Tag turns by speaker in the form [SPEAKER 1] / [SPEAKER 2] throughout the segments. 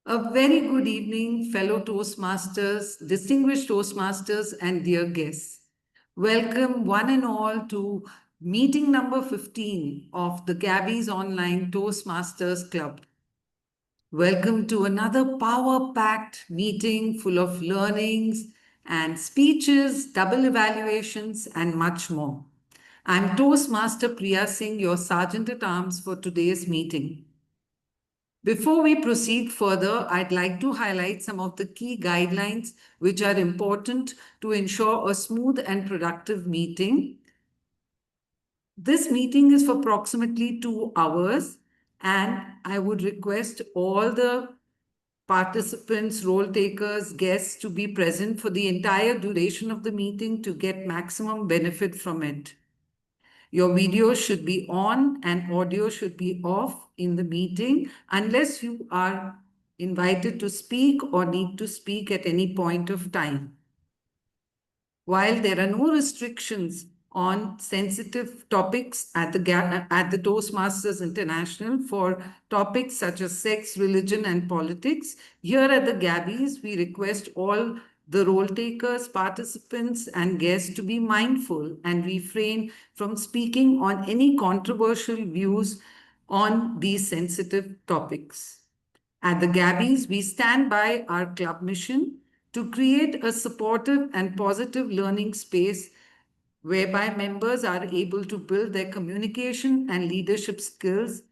[SPEAKER 1] A very good evening, fellow Toastmasters, distinguished Toastmasters, and dear guests. Welcome, one and all, to meeting number 15 of the Gabbys Online Toastmasters Club. Welcome to another power packed meeting full of learnings and speeches, double evaluations, and much more. I'm Toastmaster Priya Singh, your Sergeant at Arms for today's meeting. Before we proceed further, I'd like to highlight some of the key guidelines which are important to ensure a smooth and productive meeting. This meeting is for approximately 2 hours, and I would request all the participants, role takers, guests to be present for the entire duration of the meeting to get maximum benefit from it. Your video should be on and audio should be off in the meeting unless you are invited to speak or need to speak at any point of time. While there are no restrictions on sensitive topics at the Toastmasters International for topics such as sex, religion, and politics, here at the Gabbys, we request all the role takers, participants, and guests to be mindful and refrain from speaking on any controversial views on these sensitive topics. At the Gabbys, we stand by our club mission to create a supportive and positive learning space whereby members are able to build their communication and leadership skills,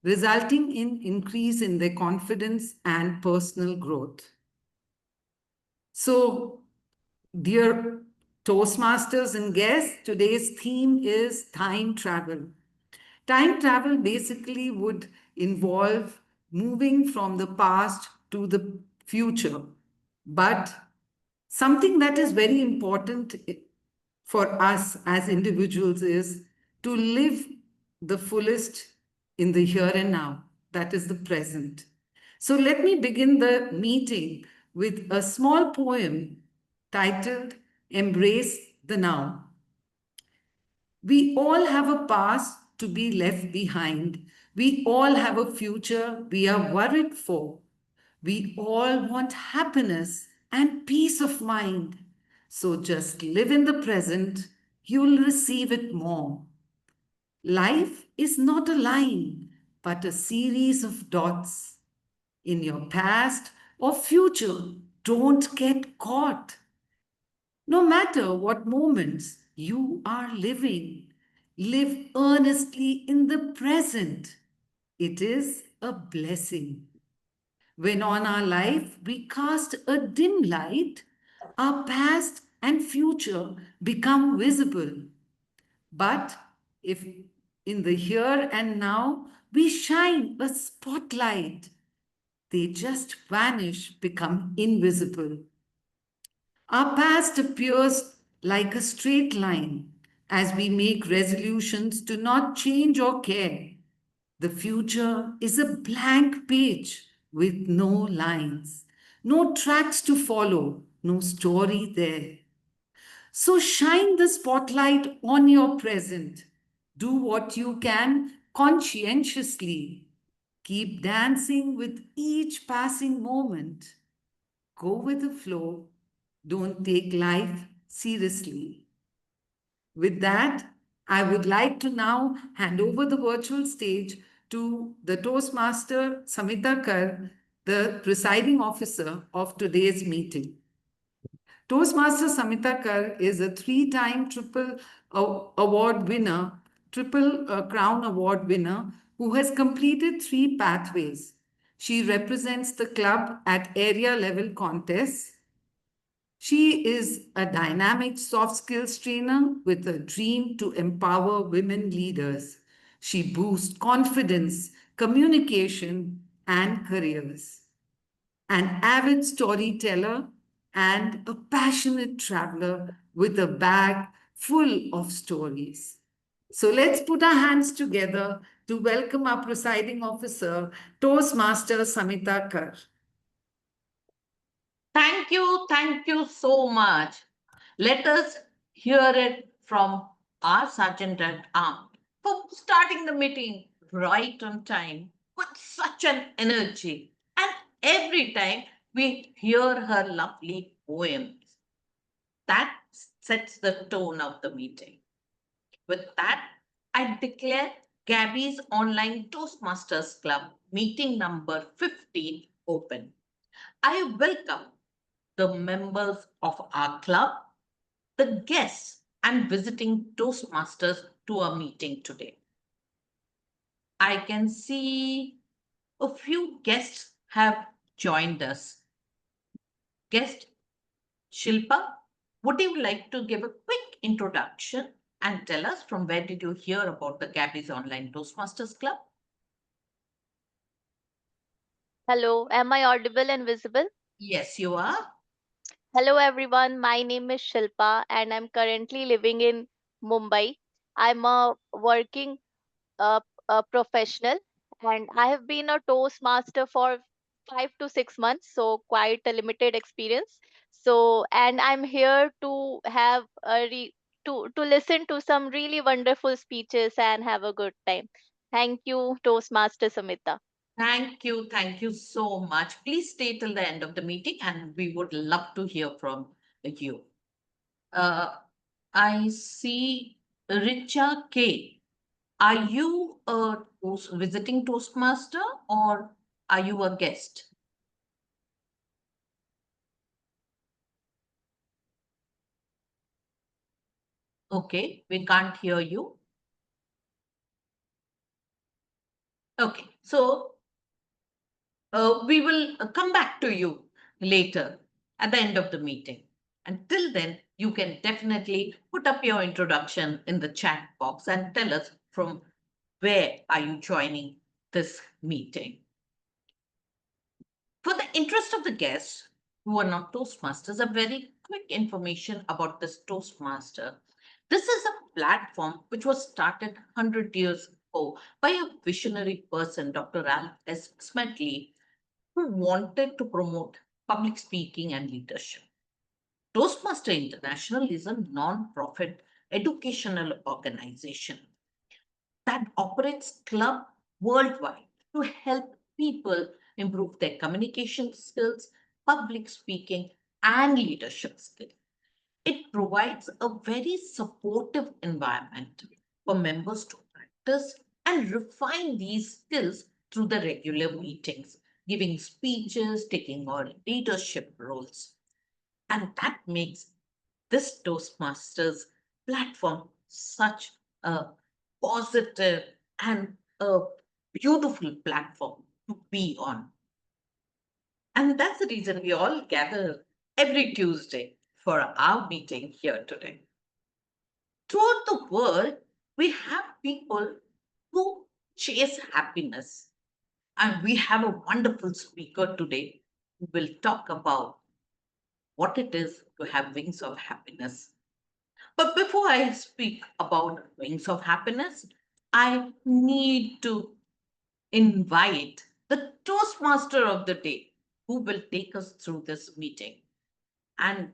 [SPEAKER 1] resulting in increase in their confidence and personal growth. So, dear Toastmasters and guests, today's theme is time travel. Time travel basically would involve moving from the past to the future. But something that is very important for us as individuals is to live the fullest in the here and now, that is the present. So let me begin the meeting with a small poem titled Embrace the Now. We all have a past to be left behind. We all have a future we are worried for. We all want happiness and peace of mind. So just live in the present, you'll receive it more. Life is not a line, but a series of dots. In your past or future, don't get caught. No matter what moments you are living, live earnestly in the present. It is a blessing. When on our life we cast a dim light, our past and future become visible. But if in the here and now we shine a spotlight, they just vanish, become invisible. Our past appears like a straight line as we make resolutions to not change or care. The future is a blank page with no lines, no tracks to follow, no story there. So shine the spotlight on your present. Do what you can conscientiously. Keep dancing with each passing moment. Go with the flow. Don't take life seriously. With that, I would like to now hand over the virtual stage to the Toastmaster Samita Kar, the presiding officer of today's meeting. Toastmaster Samita Kar is a three-time award winner, triple crown award winner who has completed 3 pathways. She represents the club at area level contests. She is a dynamic soft skills trainer with a dream to empower women leaders. She boosts confidence, communication, and careers. An avid storyteller and a passionate traveler with a bag full of stories. So let's put our hands together to welcome our presiding officer, Toastmaster Samita Kar.
[SPEAKER 2] Thank you so much. Let us hear it from our Sergeant at Arms for starting the meeting right on time with such an energy and every time we hear her lovely poems. That sets the tone of the meeting. With that, I declare Gabby's Online Toastmasters Club meeting number 15 open. I welcome the members of our club, the guests, and visiting Toastmasters to our meeting today. I can see a few guests have joined us. Guest Shilpa, would you like to give a quick introduction and tell us from where did you hear about the Gabby's Online Toastmasters Club?
[SPEAKER 3] Hello, am I audible and visible?
[SPEAKER 2] Yes, you are.
[SPEAKER 3] Hello, everyone. My name is Shilpa, and I'm currently living in Mumbai. I'm a working professional, and I have been a Toastmaster for 5 to 6 months, so quite a limited experience. So, and I'm here to have to listen to some really wonderful speeches and have a good time. Thank you, Toastmaster Samita.
[SPEAKER 2] Thank you so much. Please stay till the end of the meeting and we would love to hear from you. Uh, I see Richa K. Are you a visiting Toastmaster or are you a guest? Okay, we can't hear you. Okay, so we will come back to you later at the end of the meeting. Until then, you can definitely put up your introduction in the chat box and tell us from where are you joining this meeting. For the interest of the guests who are not Toastmasters, a very quick information about this Toastmaster. This is a platform which was started 100 years ago by a visionary person, Dr. Ralph S. Smedley, who wanted to promote public speaking and leadership. Toastmaster International is a non-profit educational organization that operates club worldwide to help people improve their communication skills, public speaking, and leadership skills. It provides a very supportive environment for members to practice and refine these skills through the regular meetings, giving speeches, taking on leadership roles. And that makes this Toastmasters platform such a positive and a beautiful platform to be on. And that's the reason we all gather every Tuesday for our meeting here today. Throughout the world, we have people who chase happiness. And we have a wonderful speaker today who will talk about what it is to have wings of happiness. But before I speak about wings of happiness, I need to invite the Toastmaster of the day who will take us through this meeting. And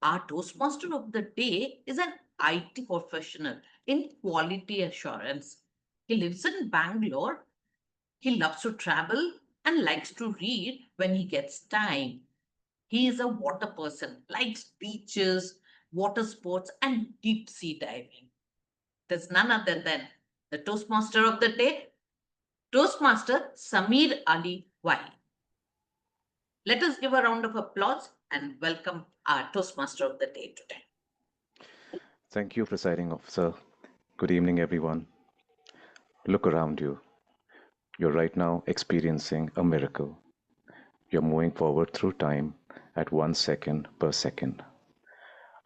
[SPEAKER 2] our Toastmaster of the day is an IT professional in quality assurance. He lives in Bangalore. He loves to travel and likes to read when he gets time. He is a water person, likes beaches, water sports, and deep sea diving. There's none other than the Toastmaster of the day, Toastmaster Samir Ali Wali. Let us give a round of applause and welcome our Toastmaster of the day today.
[SPEAKER 4] Thank you, Presiding Officer. Good evening, everyone. Look around you. You're right now experiencing a miracle. You're moving forward through time at 1 second per second,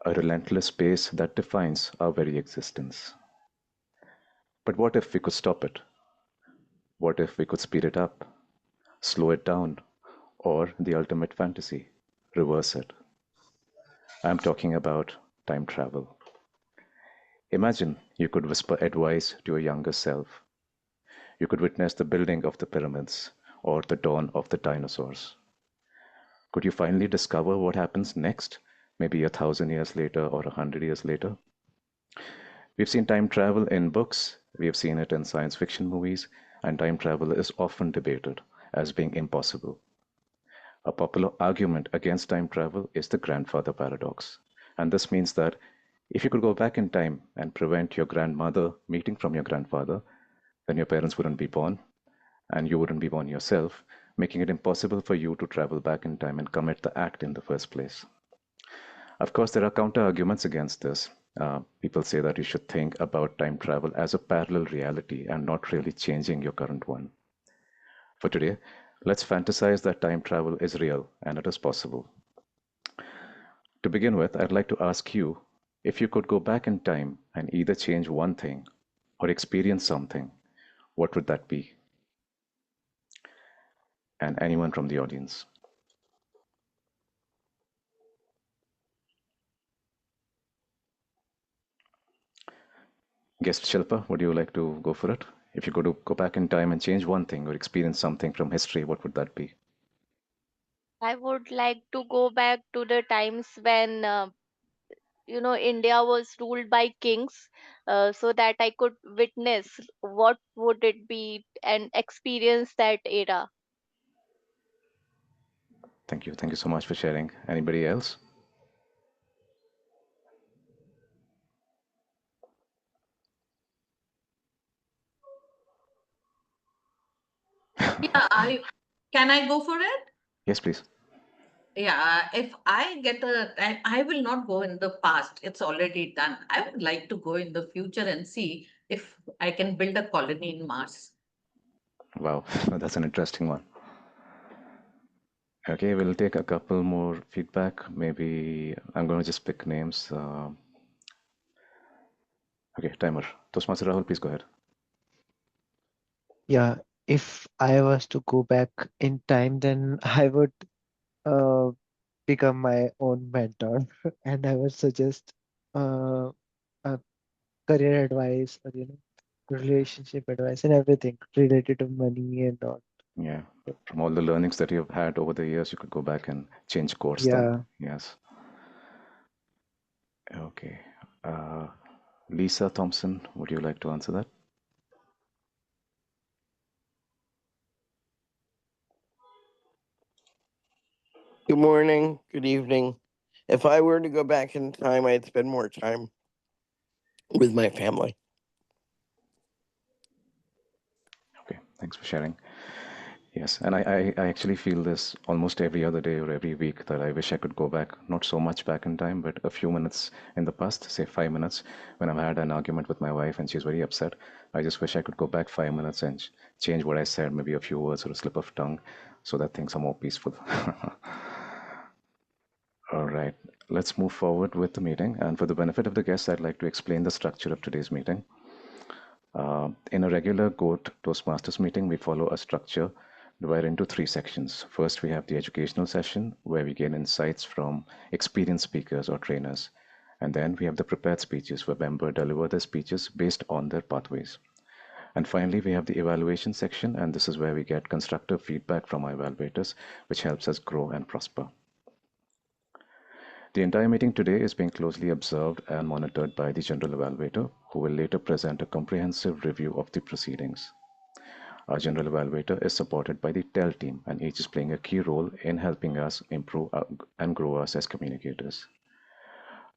[SPEAKER 4] a relentless pace that defines our very existence. But what if we could stop it? What if we could speed it up, slow it down, or the ultimate fantasy, reverse it? I'm talking about time travel. Imagine you could whisper advice to your younger self. You could witness the building of the pyramids or the dawn of the dinosaurs. Could you finally discover what happens next, maybe 1,000 years later or 100 years later? We've seen time travel in books, we have seen it in science fiction movies, and time travel is often debated as being impossible. A popular argument against time travel is the grandfather paradox. And this means that if you could go back in time and prevent your grandmother meeting from your grandfather, then your parents wouldn't be born and you wouldn't be born yourself, making it impossible for you to travel back in time and commit the act in the first place. Of course, there are counter arguments against this. People say that you should think about time travel as a parallel reality and not really changing your current one. For today, let's fantasize that time travel is real and it is possible. To begin with, I'd like to ask you if you could go back in time and either change one thing or experience something, what would that be? And anyone from the audience. Guest Shilpa, would you like to go for it? If you could go back in time and change one thing or experience something from history, what would that be?
[SPEAKER 3] I would like to go back to the times when India was ruled by kings, so that I could witness what would it be and experience that era.
[SPEAKER 4] Thank you. Thank you so much for sharing. Anybody else?
[SPEAKER 2] Yeah, can I go for it?
[SPEAKER 4] Yes, please.
[SPEAKER 2] Yeah, if I get I will not go in the past. It's already done. I would like to go in the future and see if I can build a colony in Mars.
[SPEAKER 4] Wow, that's an interesting one. Okay, we'll take a couple more feedback. Maybe I'm going to just pick names. Okay, timer. Toastmaster Rahul, please go ahead.
[SPEAKER 5] Yeah, if I was to go back in time, then I would uh, become my own mentor and I would suggest uh, career advice or relationship advice and everything related to money and all.
[SPEAKER 4] Yeah, from all the learnings that you've had over the years, you could go back and change course then.
[SPEAKER 5] Yeah.
[SPEAKER 4] Yes. Okay. Uh, Lisa Thompson, would you like to answer that?
[SPEAKER 6] Good morning. Good evening. If I were to go back in time, I'd spend more time with my family.
[SPEAKER 4] Okay, thanks for sharing. Yes, and I actually feel this almost every other day or every week that I wish I could go back, not so much back in time, but a few minutes in the past, say 5 minutes, when I've had an argument with my wife and she's very upset. I just wish I could go back 5 minutes and change what I said, maybe a few words or a slip of tongue, so that things are more peaceful. All right, let's move forward with the meeting. And for the benefit of the guests, I'd like to explain the structure of today's meeting. In a regular GOAT Toastmasters meeting, we follow a structure divided into three sections. First, we have the educational session, where we gain insights from experienced speakers or trainers. And then we have the prepared speeches, where members deliver their speeches based on their pathways. And finally, we have the evaluation section, and this is where we get constructive feedback from our evaluators, which helps us grow and prosper. The entire meeting today is being closely observed and monitored by the General Evaluator, who will later present a comprehensive review of the proceedings. Our General Evaluator is supported by the TEL team, and each is playing a key role in helping us improve and grow us as communicators.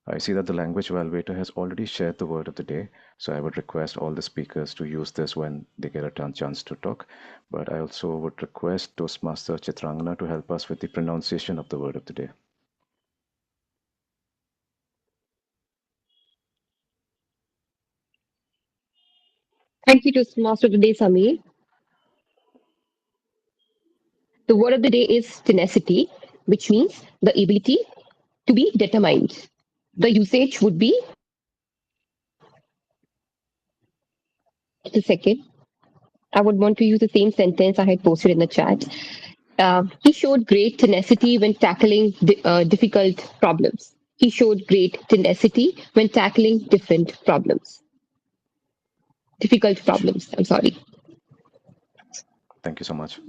[SPEAKER 4] I see that the Language Evaluator has already shared the word of the day, so I would request all the speakers to use this when they get a chance to talk. But I also would request Toastmaster Chitrangana to help us with the pronunciation of the word of the day.
[SPEAKER 7] Thank you, Toastmaster of the day, Samir. The word of the day is tenacity, which means the ability to be determined. The usage would be just a second. I would want to use the same sentence I had posted in the chat. He showed great tenacity when tackling difficult problems. He showed great tenacity when tackling different problems. Difficult problems, I'm sorry.
[SPEAKER 4] Thank you so much.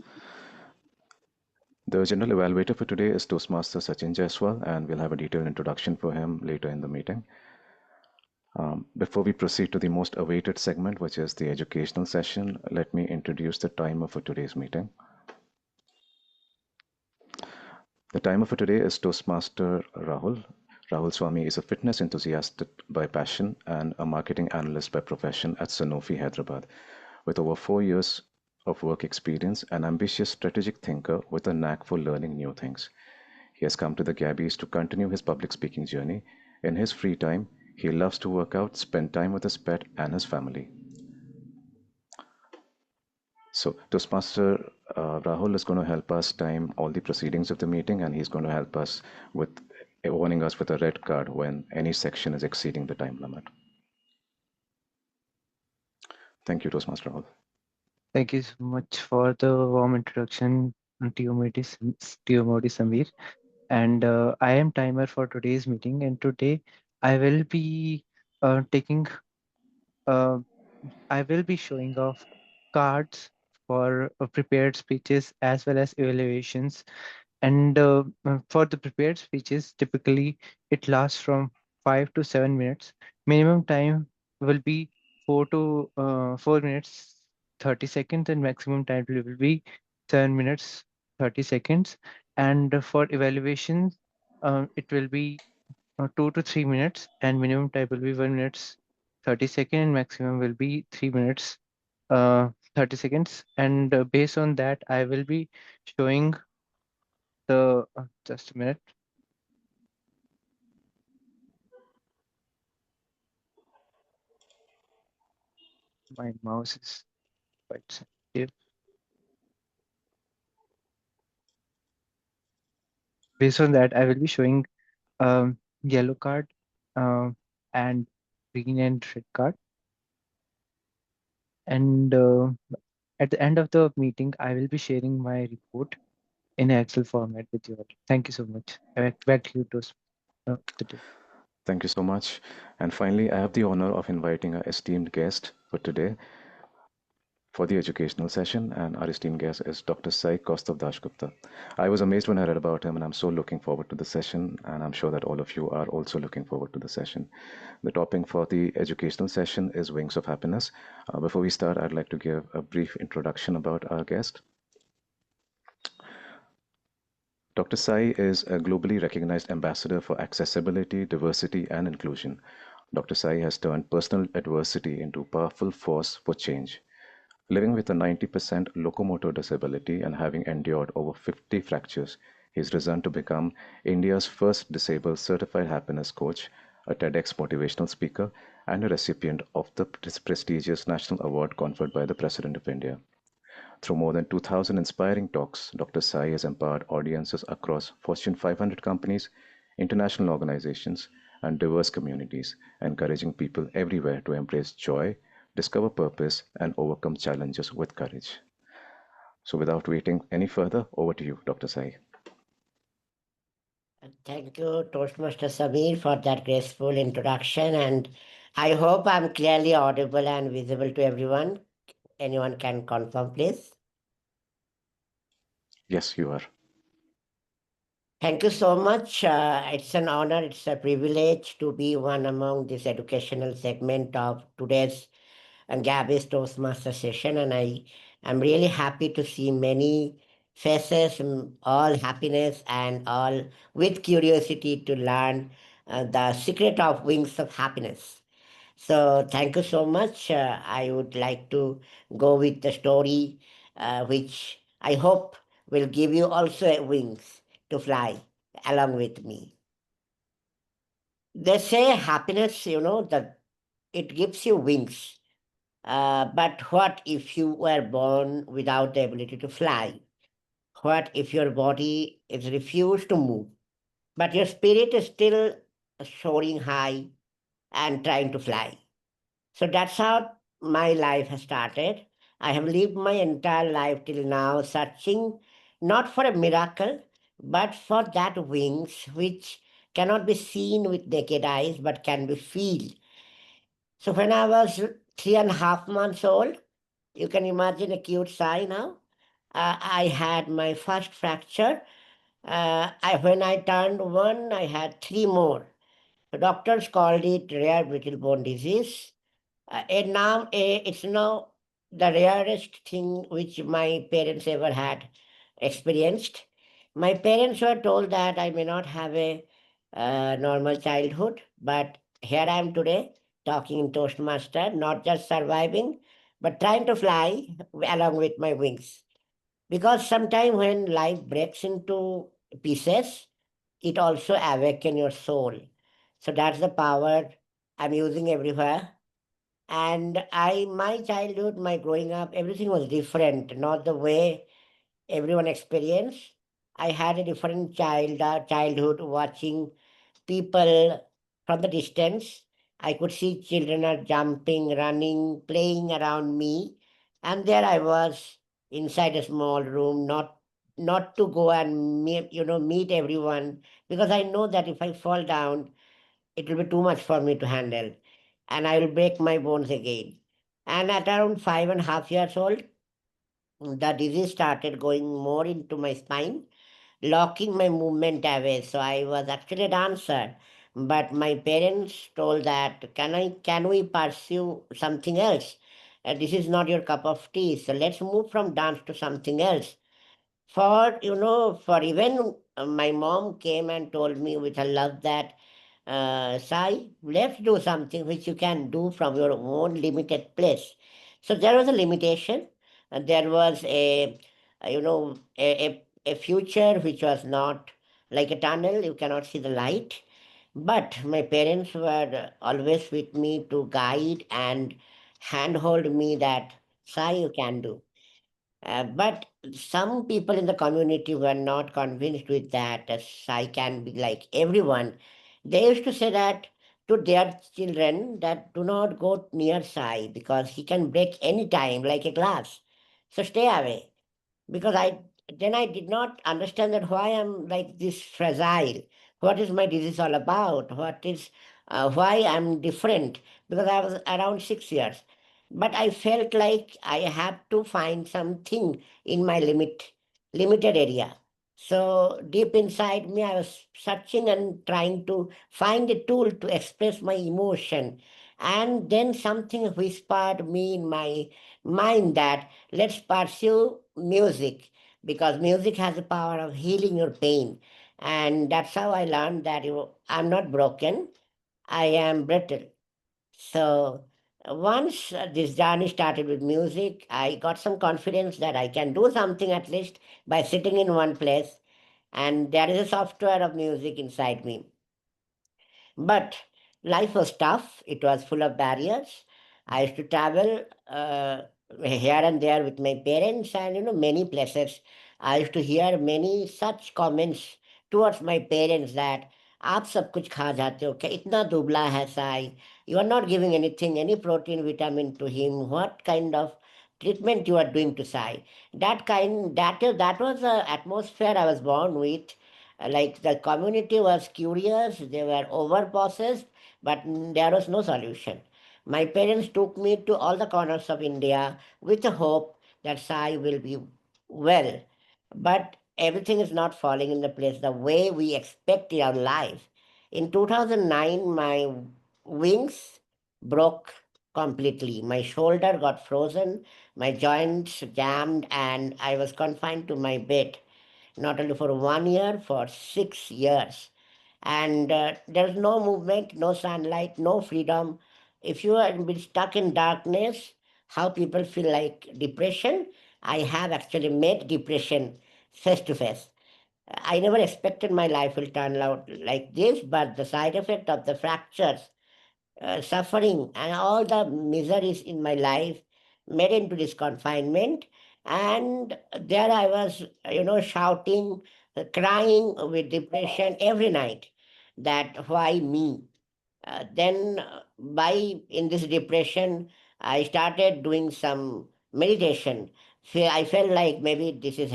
[SPEAKER 4] The General Evaluator for today is Toastmaster Sachin Jaiswal, and we'll have a detailed introduction for him later in the meeting. Before we proceed to the most awaited segment, which is the educational session, let me introduce the timer for today's meeting. The timer for today is Toastmaster Rahul. Rahul Swami is a fitness enthusiast by passion and a marketing analyst by profession at Sanofi, Hyderabad. With over 4 years of work experience, an ambitious strategic thinker with a knack for learning new things. He has come to the Gabbys to continue his public speaking journey. In his free time, he loves to work out, spend time with his pet and his family. So, Toastmaster Rahul is going to help us time all the proceedings of the meeting, and he's going to help us with warning us with a red card when any section is exceeding the time limit. Thank you, Toastmaster Rahul.
[SPEAKER 5] Thank you so much for the warm introduction to you, Samir. And I am timer for today's meeting. And today I will be taking, uh, I will be showing off cards for prepared speeches as well as evaluations. And for the prepared speeches, typically it lasts from 5 to 7 minutes. Minimum time will be 4 minutes 30 seconds, and maximum time will be 7 minutes 30 seconds. And for evaluations, it will be 2 to 3 minutes, and minimum time will be 1 minutes 30 seconds, and maximum will be 3 minutes 30 seconds. And based on that, I will be showing the just a minute. My mouse is quite sensitive. Based on that, I will be showing yellow card, um, and green and red card. And at the end of the meeting, I will be sharing my report in Excel format with you all. Thank you so much. Back to you, today.
[SPEAKER 4] Thank you so much. And finally, I have the honor of inviting our esteemed guest for today for the educational session, and our esteemed guest is Dr. Sai Kaustav Dashgupta. I was amazed when I read about him, and I'm so looking forward to the session, and I'm sure that all of you are also looking forward to the session. The topic for the educational session is Wings of Happiness. Before we start, I'd like to give a brief introduction about our guest. Dr. Sai is a globally recognized ambassador for accessibility, diversity, and inclusion. Dr. Sai has turned personal adversity into a powerful force for change. Living with a 90% locomotor disability and having endured over 50 fractures, he has risen to become India's first disabled certified happiness coach, a TEDx motivational speaker, and a recipient of the prestigious national award conferred by the President of India. Through more than 2,000 inspiring talks, Dr. Sai has empowered audiences across Fortune 500 companies, international organizations, and diverse communities, encouraging people everywhere to embrace joy, discover purpose, and overcome challenges with courage. So, without waiting any further, over to you, Dr. Sai.
[SPEAKER 8] Thank you, Toastmaster Samir, for that graceful introduction. And I hope I'm clearly audible and visible to everyone. Anyone can confirm, please.
[SPEAKER 4] Yes, you are.
[SPEAKER 8] Thank you so much. It's an honor, it's a privilege to be one among this educational segment of today's Gabbys Toastmaster session. And I am really happy to see many faces, all happiness and all with curiosity to learn the secret of wings of happiness. So thank you so much. I would like to go with the story, which I hope will give you also wings to fly along with me. They say happiness, that it gives you wings. But what if you were born without the ability to fly? What if your body is refused to move, but your spirit is still soaring high and trying to fly? So that's how my life has started. I have lived my entire life till now searching not for a miracle, but for that wings which cannot be seen with naked eyes but can be felt. So when I was 3.5 months old, you can imagine a cute sign now. I had my first fracture. When I turned one, I had three more. The doctors called it rare brittle bone disease. It's now the rarest thing which my parents ever had experienced. My parents were told that I may not have a normal childhood, but here I am today talking in Toastmaster, not just surviving, but trying to fly along with my wings. Because sometime when life breaks into pieces, it also awakens your soul. So that's the power I'm using everywhere. And my childhood, my growing up, everything was different, not the way everyone experienced. I had a different childhood watching people from the distance. I could see children are jumping, running, playing around me, and there I was inside a small room, not to go and meet everyone, because I know that if I fall down, it will be too much for me to handle, and I will break my bones again. And at around 5.5 years old, the disease started going more into my spine, locking my movement away. So I was actually a dancer. But my parents told that can we pursue something else? This is not your cup of tea. So let's move from dance to something else. For even my mom came and told me with her love that Sai, let's do something which you can do from your own limited place. So there was a limitation, and there was a future which was not like a tunnel. You cannot see the light. But my parents were always with me to guide and handhold me that Sai, you can do. But some people in the community were not convinced with that, as I can be like everyone. They used to say that to their children that do not go near Sai because he can break any time like a glass. So stay away, because I did not understand that why I'm like this fragile. What is my disease all about? What is why I'm different? Because I was around 6 years, but I felt like I have to find something in my limited area. So deep inside me, I was searching and trying to find a tool to express my emotion. And then something whispered me in my mind that let's pursue music, because music has the power of healing your pain. And that's how I learned that I'm not broken, I am brittle. So once this journey started with music, I got some confidence that I can do something at least by sitting in one place. And there is a software of music inside me. But life was tough. It was full of barriers. I used to travel here and there with my parents, and many places. I used to hear many such comments towards my parents that आप सब कुछ खा जाते हो क्या इतना दुबला है Sai, you are not giving anything, any protein vitamin to him, what kind of treatment you are doing to sai. That was the atmosphere I was born with. Like the community was curious, they were overprocessed, but there was no solution. My parents took me to all the corners of India with the hope that Sai will be well. But everything is not falling in the place the way we expect in our life. In 2009, my wings broke completely. My shoulder got frozen, my joints jammed, and I was confined to my bed not only for 1 year, for 6 years. And there's no movement, no sunlight, no freedom. If you are been stuck in darkness, how people feel like depression, I have actually met depression face to face. I never expected my life will turn out like this, but the side effect of the fractures, suffering, and all the miseries in my life made into this confinement. And there I was, shouting, crying with depression every night that why me? Then by in this depression, I started doing some meditation. I felt like maybe this is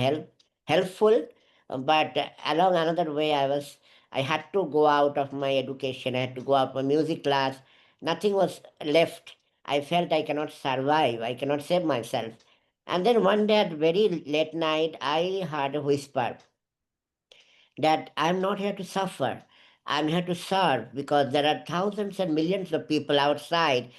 [SPEAKER 8] helpful, but along another way, I had to go out of my education. I had to go out of my music class. Nothing was left. I felt I cannot survive. I cannot save myself. And then one day at very late night, I heard a whisper that I'm not here to suffer. I'm here to serve, because there are thousands and millions of people outside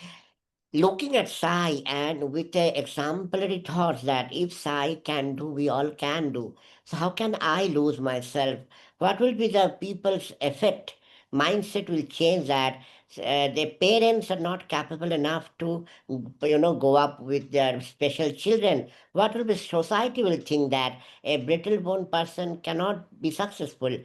[SPEAKER 8] looking at Sai and with the exemplary thoughts that if Sai can do, we all can do. So how can I lose myself? What will be the people's effect? Mindset will change that their parents are not capable enough to, go up with their special children. What will be society will think that a brittle bone person cannot be successful,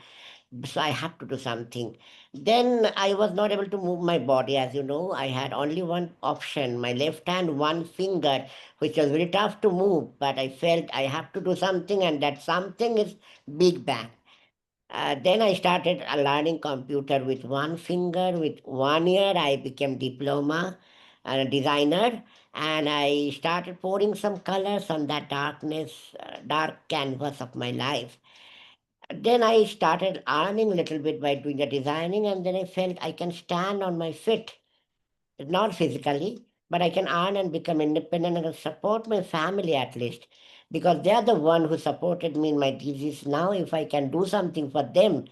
[SPEAKER 8] so I had to do something. Then I was not able to move my body, as you know. I had only one option, my left hand, one finger, which was very tough to move. But I felt I have to do something, and that something is Big Bang. Then I started learning computer with one finger. With 1 year, I became diploma and a designer, and I started pouring some colors on that dark canvas of my life. Then I started earning a little bit by doing the designing, and then I felt I can stand on my feet, not physically, but I can earn and become independent and support my family at least, because they are the one who supported me in my disease. Now, if I can do something for them,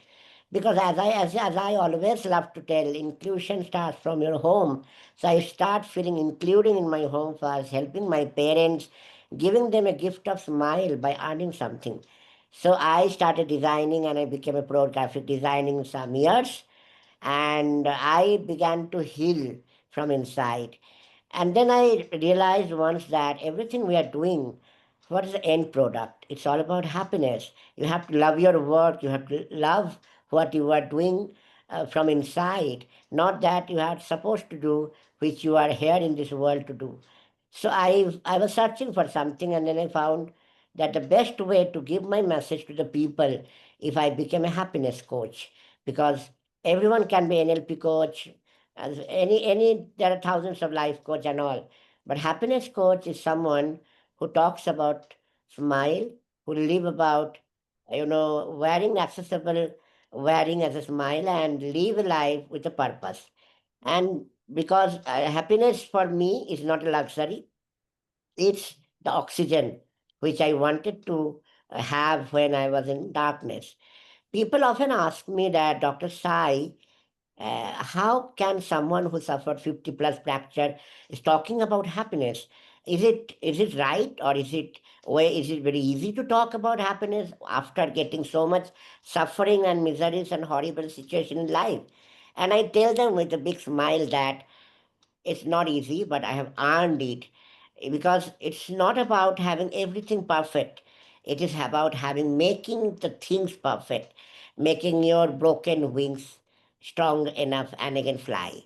[SPEAKER 8] because as I always love to tell, inclusion starts from your home. So I start feeling including in my home first, helping my parents, giving them a gift of smile by earning something. So I started designing and I became a pro graphic designing some years, and I began to heal from inside. And then I realized once that everything we are doing, what is the end product? It's all about happiness. You have to love your work, you have to love what you are doing from inside, not that you are supposed to do, which you are here in this world to do. So I was searching for something, and then I found that the best way to give my message to the people if I became a happiness coach, because everyone can be NLP coach, as any there are thousands of life coach and all, but happiness coach is someone who talks about smile, who live about wearing accessible, wearing as a smile, and live a life with a purpose. And because happiness for me is not a luxury, it's the oxygen which I wanted to have when I was in darkness. People often ask me that, Dr. Sai, how can someone who suffered 50 plus fracture is talking about happiness? Is it right, or is it very easy to talk about happiness after getting so much suffering and miseries and horrible situation in life? And I tell them with a big smile that it's not easy, but I have earned it, because it's not about having everything perfect. It is about having making the things perfect, making your broken wings strong enough and again fly.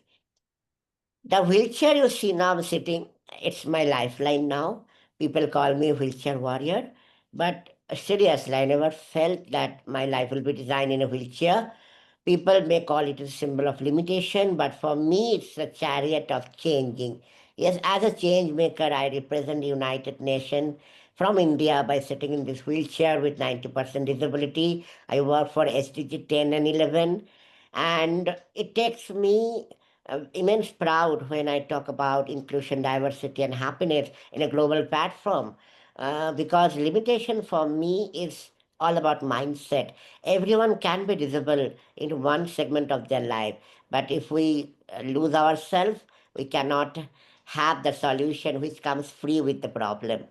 [SPEAKER 8] The wheelchair you see now sitting, it's my lifeline now. People call me wheelchair warrior, but seriously, I never felt that my life will be designed in a wheelchair. People may call it a symbol of limitation, but for me, it's a chariot of changing. Yes, as a change maker, I represent the United Nations from India by sitting in this wheelchair with 90% disability. I work for SDG 10 and 11, and it takes me immense proud when I talk about inclusion, diversity, and happiness in a global platform. Because limitation for me is all about mindset. Everyone can be visible in one segment of their life, but if we lose ourselves, we cannot have the solution which comes free with the problem.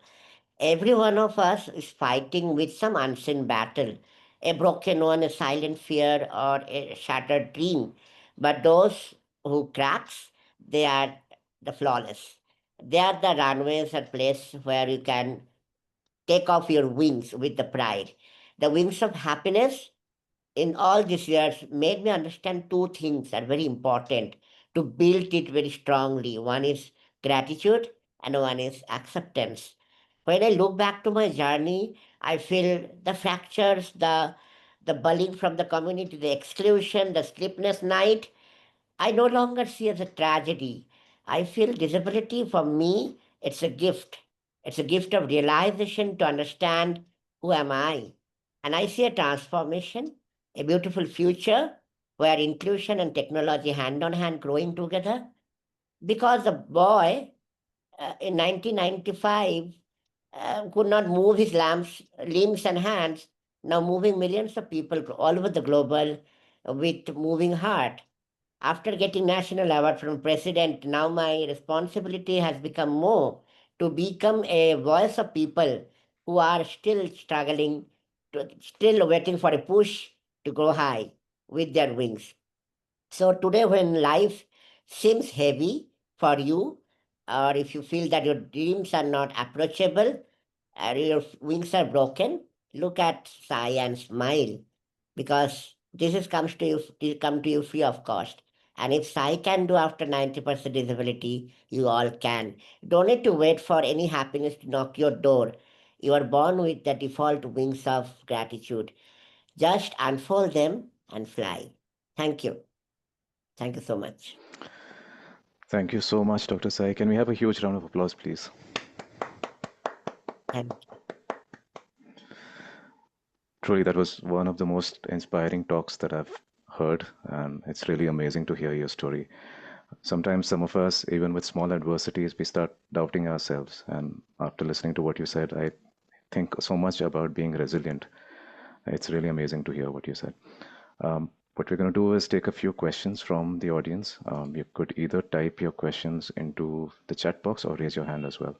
[SPEAKER 8] Every one of us is fighting with some unseen battle, a broken one, a silent fear, or a shattered dream. But those who cracks, they are the flawless. They are the runways and place where you can take off your wings with the pride. The wings of happiness in all these years made me understand two things are very important to build it very strongly. One is gratitude and one is acceptance. When I look back to my journey, I feel the fractures, the bullying from the community, the exclusion, the sleepless night, I no longer see as a tragedy. I feel disability for me, it's a gift. It's a gift of realization to understand who am I. And I see a transformation, a beautiful future where inclusion and technology hand on hand growing together. Because the boy in 1995 could not move his limbs and hands, now moving millions of people all over the global with moving heart. After getting national award from president, now my responsibility has become more to become a voice of people who are still struggling, still waiting for a push to go high with their wings. So today, when life seems heavy for you, or if you feel that your dreams are not approachable, or your wings are broken, look at Sai and smile, because this is comes to you, come to you free of cost. And if Sai can do after 90% disability, you all can. Don't need to wait for any happiness to knock your door. You are born with the default wings of gratitude. Just unfold them and fly. Thank you. Thank you so much.
[SPEAKER 4] Thank you so much, Dr. Sai. Can we have a huge round of applause, please?
[SPEAKER 8] Thank
[SPEAKER 4] Truly, that was one of the most inspiring talks that I've heard, and it's really amazing to hear your story. Sometimes, some of us, even with small adversities, we start doubting ourselves. And after listening to what you said, I think so much about being resilient. It's really amazing to hear what you said. What we're going to do is take a few questions from the audience. You could either type your questions into the chat box or raise your hand as well.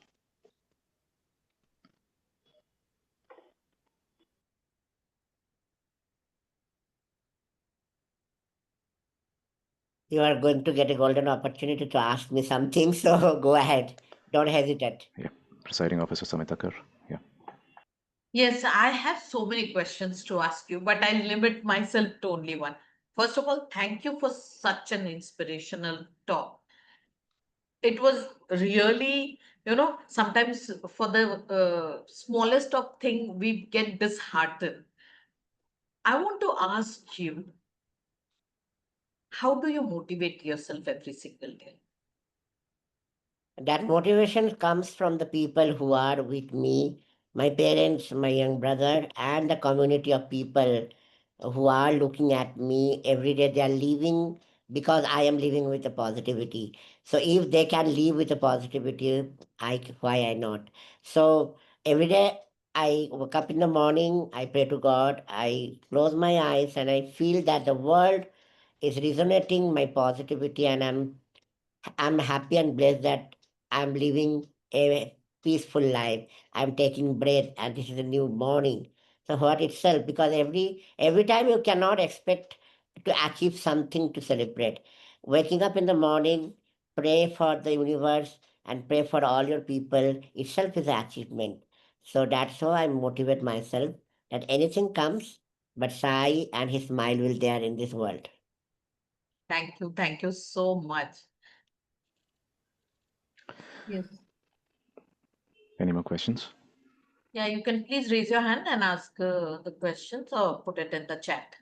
[SPEAKER 8] You are going to get a golden opportunity to ask me something, so go ahead. Don't hesitate.
[SPEAKER 4] Yeah, Presiding Officer Samitakar. Yeah.
[SPEAKER 2] Yes, I have so many questions to ask you, but I limit myself to only one. First of all, thank you for such an inspirational talk. It was really, sometimes for the smallest of thing, we get disheartened. I want to ask you, how do you motivate yourself every single day?
[SPEAKER 8] That motivation comes from the people who are with me, my parents, my young brother, and the community of people who are looking at me every day. They are living because I am living with the positivity. So if they can live with the positivity, why I not? So every day I wake up in the morning, I pray to God, I close my eyes, and I feel that the world is resonating my positivity, and I'm happy and blessed that I'm living a peaceful life. I'm taking breath, and this is a new morning. So what itself, because every time you cannot expect to achieve something to celebrate. Waking up in the morning, pray for the universe and pray for all your people itself is an achievement. So that's how I motivate myself that anything comes, but Sai and his smile will there in this world.
[SPEAKER 2] Thank you so much. Yes.
[SPEAKER 4] Any more questions?
[SPEAKER 2] Yeah, you can please raise your hand and ask the questions or put it in the chat.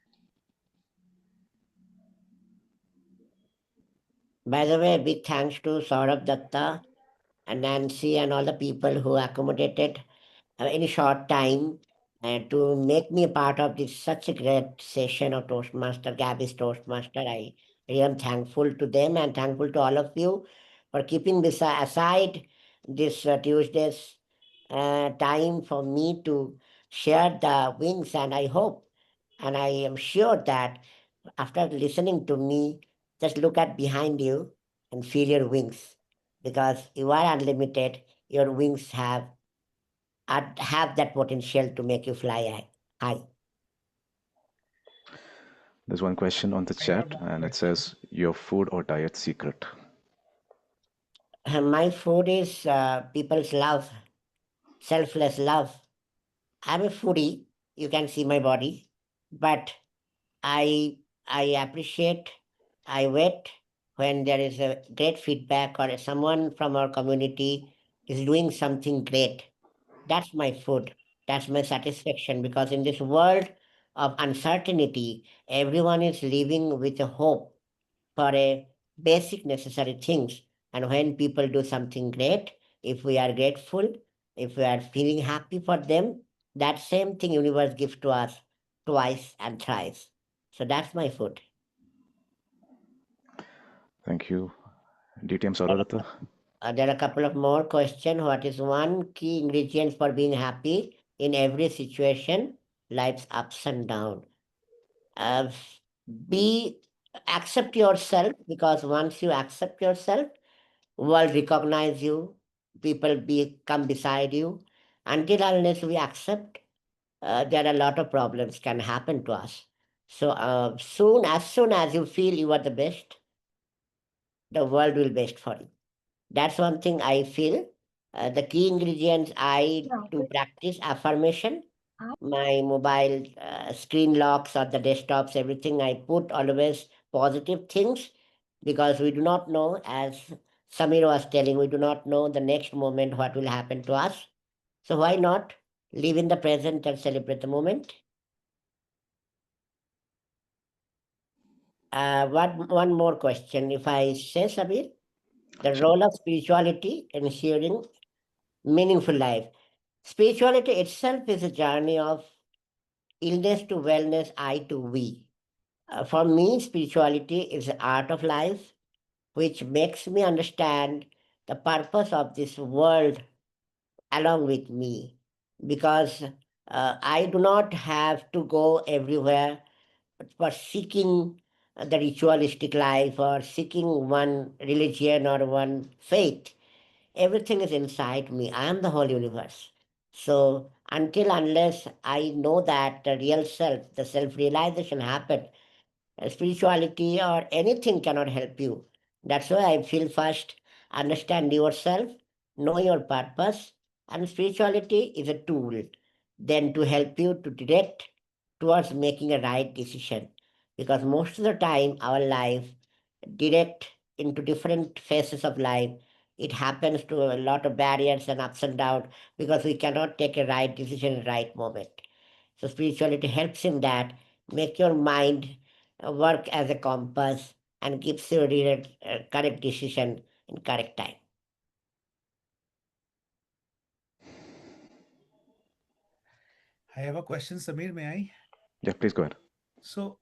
[SPEAKER 8] By the way, big thanks to Saurabh Datta and Nancy and all the people who accommodated in a short time to make me a part of this such a great session of Toastmaster, Gabby's Toastmaster. I really am thankful to them and thankful to all of you for keeping this aside this Tuesday's time for me to share the wings. And I hope and I am sure that after listening to me, just look at behind you and feel your wings because you are unlimited. Your wings have that potential to make you fly high.
[SPEAKER 4] There's one question on the chat, and it says, your food or diet secret.
[SPEAKER 8] My food is people's love, selfless love. I'm a foodie. You can see my body, but I I appreciate. I wait when there is a great feedback or someone from our community is doing something great. That's my food. That's my satisfaction because in this world of uncertainty, everyone is living with a hope for a basic necessary things. And when people do something great, if we are grateful, if we are feeling happy for them, that same thing universe gives to us twice and thrice. So that's my food.
[SPEAKER 4] Thank you. DTM Saurabh.
[SPEAKER 8] There are a couple of more questions. What is one key ingredient for being happy in every situation, life's ups and downs? Uh, be Accept yourself, because once you accept yourself, world recognize you, people come beside you. Until unless we accept, there are a lot of problems can happen to us. So soon as you feel you are the best, the world will best for you. That's one thing I feel. The key ingredients I to practice affirmation. My mobile screen locks or the desktops, everything I put always positive things, because we do not know, as Samir was telling, we do not know the next moment what will happen to us. So why not live in the present and celebrate the moment? One more question, if I say, Samir, the
[SPEAKER 4] Sure.
[SPEAKER 8] role of spirituality in ensuring meaningful life. Spirituality itself is a journey of illness to wellness, I to we. For me, spirituality is the art of life, which makes me understand the purpose of this world along with me. Because I do not have to go everywhere for seeking the ritualistic life or seeking one religion or one faith. Everything is inside me. I am the whole universe. So until unless I know that the real self, the self realization happened, spirituality or anything cannot help you. That's why I feel first understand yourself, know your purpose, and spirituality is a tool then to help you to direct towards making a right decision. Because most of the time, our life direct into different phases of life. It happens to a lot of barriers and ups and downs because we cannot take a right decision in the right moment. So spirituality helps in that, make your mind work as a compass and gives you a correct decision in correct time.
[SPEAKER 9] I have a question, Samir. May I?
[SPEAKER 4] Yeah, please go ahead.
[SPEAKER 9] So,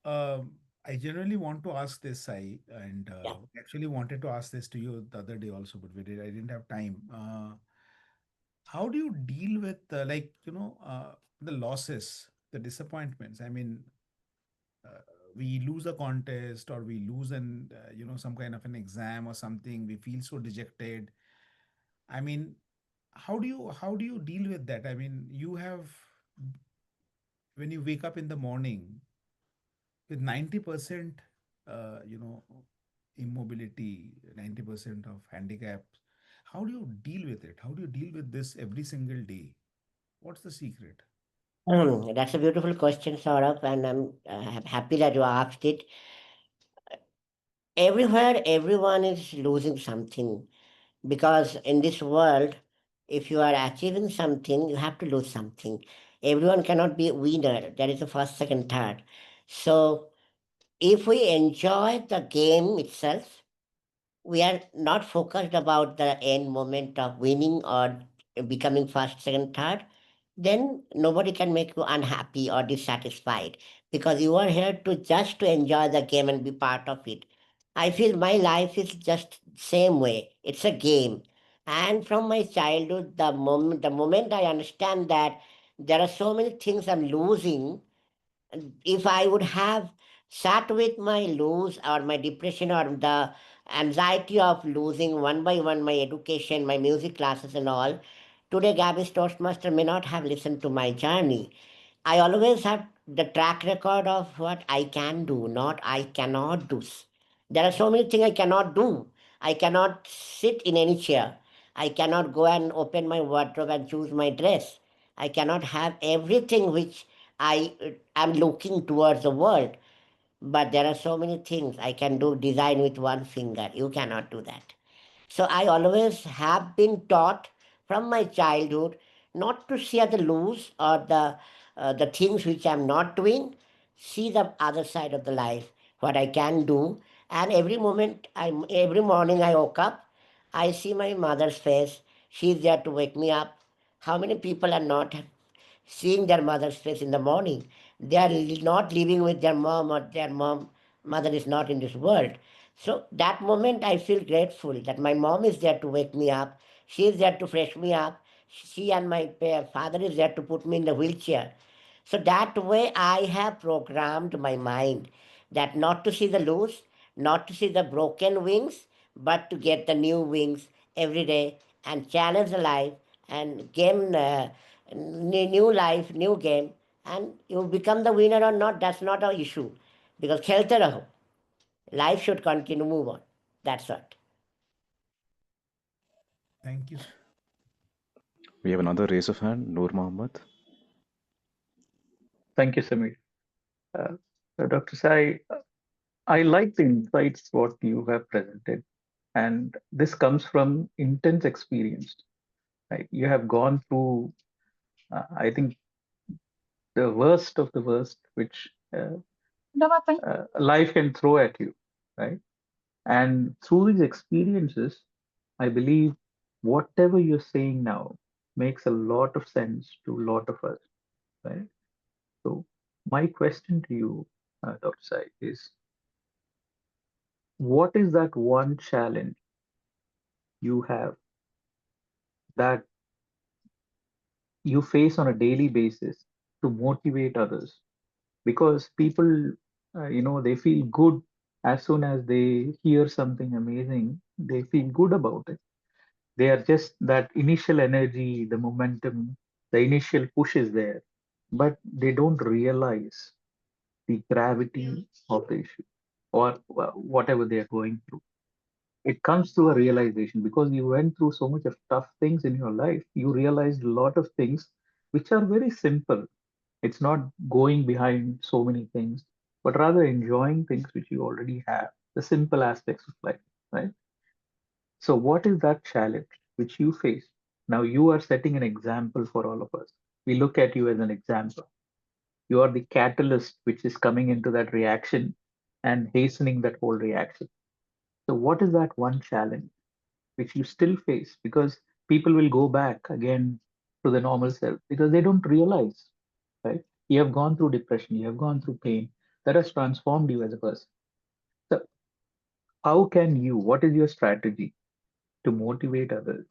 [SPEAKER 9] I generally want to ask this, Sai, and
[SPEAKER 8] Yeah.
[SPEAKER 9] actually wanted to ask this to you the other day also, but I didn't have time. How do you deal with the losses, the disappointments? I mean, uh, we lose a contest or we lose some kind of an exam or something. We feel so dejected. I mean, how do you deal with that? I mean, you have when you wake up in the morning with 90% immobility, 90% of handicaps, how do you deal with it? How do you deal with this every single day? What's the secret?
[SPEAKER 8] That's a beautiful question, Saurabh, and I'm happy that you asked it. Everywhere, everyone is losing something, because in this world, if you are achieving something, you have to lose something. Everyone cannot be a winner. There is a first, second, third. So if we enjoy the game itself, we are not focused about the end moment of winning or becoming first, second, third, then nobody can make you unhappy or dissatisfied, because you are here to just to enjoy the game and be part of it. I feel my life is just same way. It's a game. And from my childhood, the moment I understand that there are so many things I'm losing, if I would have sat with my lose or my depression or the anxiety of losing one by one my education, my music classes and all, today Gabby's Toastmaster may not have listened to my journey. I always have the track record of what I can do, not I cannot do. There are so many things I cannot do. I cannot sit in any chair. I cannot go and open my wardrobe and choose my dress. I cannot have everything which I am looking towards the world. But there are so many things I can do design with one finger. You cannot do that. So I always have been taught from my childhood not to see the loose or the things which I'm not doing. See the other side of the life, what I can do. And every morning I woke up, I see my mother's face. She's there to wake me up. How many people are not seeing their mother's face in the morning? They are not living with their mom, or their mother is not in this world. So that moment I feel grateful that my mom is there to wake me up. She is there to fresh me up. She and my father is there to put me in the wheelchair. So that way I have programmed my mind. that not to see the loose, not to see the broken wings, but to get the new wings every day and challenge the life and game new life, new game, and you become the winner or not, that's not an issue. Because khelte raho. Life should continue, move on. That's what.
[SPEAKER 9] Thank you.
[SPEAKER 4] We have another raise of hand, Noor Mohammed.
[SPEAKER 10] Thank you, Samir. Dr. Sai, I like the insights what you have presented, and this comes from intense experience. Right? You have gone through, I think, the worst of the worst, which life can throw at you, right? And through these experiences, I believe whatever you're saying now makes a lot of sense to a lot of us, right? So my question to you, Dr. Sai, is what is that one challenge you have that you face on a daily basis to motivate others? Because people, they feel good as soon as they hear something amazing, they feel good about it. They are just that initial energy, the momentum, the initial push is there, but they don't realize the gravity of the issue or whatever they are going through. It comes through a realization because you went through so much of tough things in your life. You realized a lot of things which are very simple. It's not going behind so many things, but rather enjoying things which you already have, the simple aspects of life, right? So, what is that challenge which you face? Now, you are setting an example for all of us. We look at you as an example. You are the catalyst which is coming into that reaction and hastening that whole reaction. So, what is that one challenge which you still face? Because people will go back again to the normal self because they don't realize, right? You have gone through depression, you have gone through pain that has transformed you as a person. So, how can you, what is your strategy to motivate others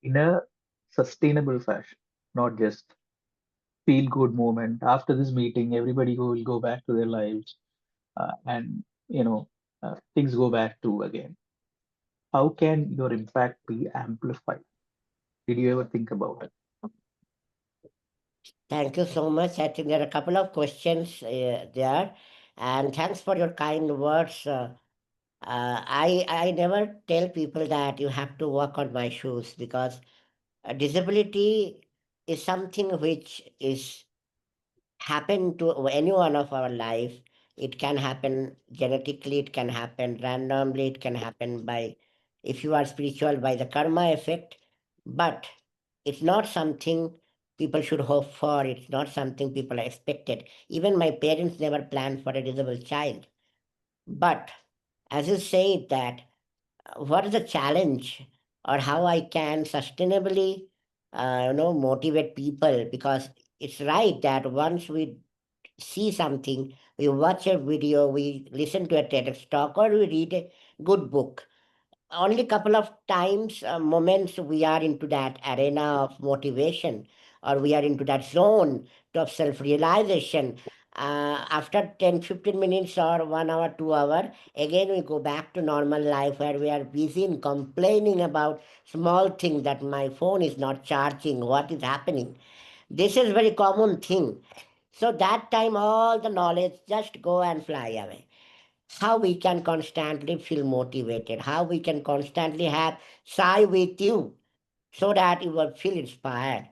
[SPEAKER 10] in a sustainable fashion, not just feel good moment after this meeting, everybody will go back to their lives and things go back to again. How can your impact be amplified? Did you ever think about it?
[SPEAKER 8] Thank you so much. I think there are a couple of questions there, and thanks for your kind words. I never tell people that you have to walk on my shoes because disability is something which is happen to any one of our life. It can happen genetically, it can happen randomly, it can happen by, if you are spiritual, by the karma effect. But it's not something people should hope for. It's not something people are expected. Even my parents never planned for a disabled child. But as you say that, what is the challenge or how I can sustainably, motivate people? Because it's right that once we see something, we watch a video, we listen to a TEDx talk, or we read a good book. Only couple of times, moments we are into that arena of motivation, or we are into that zone of self-realization. After 10, 15 minutes or 1 hour, 2 hour, again we go back to normal life where we are busy in complaining about small things that my phone is not charging, what is happening. This is very common thing. So that time all the knowledge just go and fly away. How we can constantly feel motivated, how we can constantly have Sai with you so that you will feel inspired.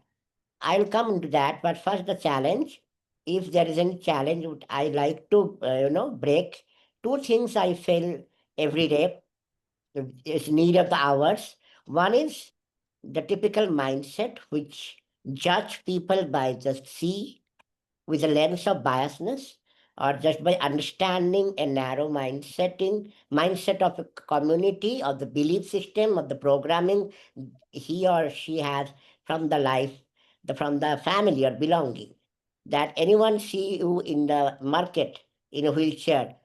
[SPEAKER 8] I'll come into that, but first the challenge. If there is any challenge, I like to break. Two things I feel every day is need of the hours. One is the typical mindset which judge people by just see with a lens of biasness or just by understanding a narrow mindset of a community or the belief system of the programming he or she has from the life, from the family or belonging. That anyone see you in the market in a wheelchair,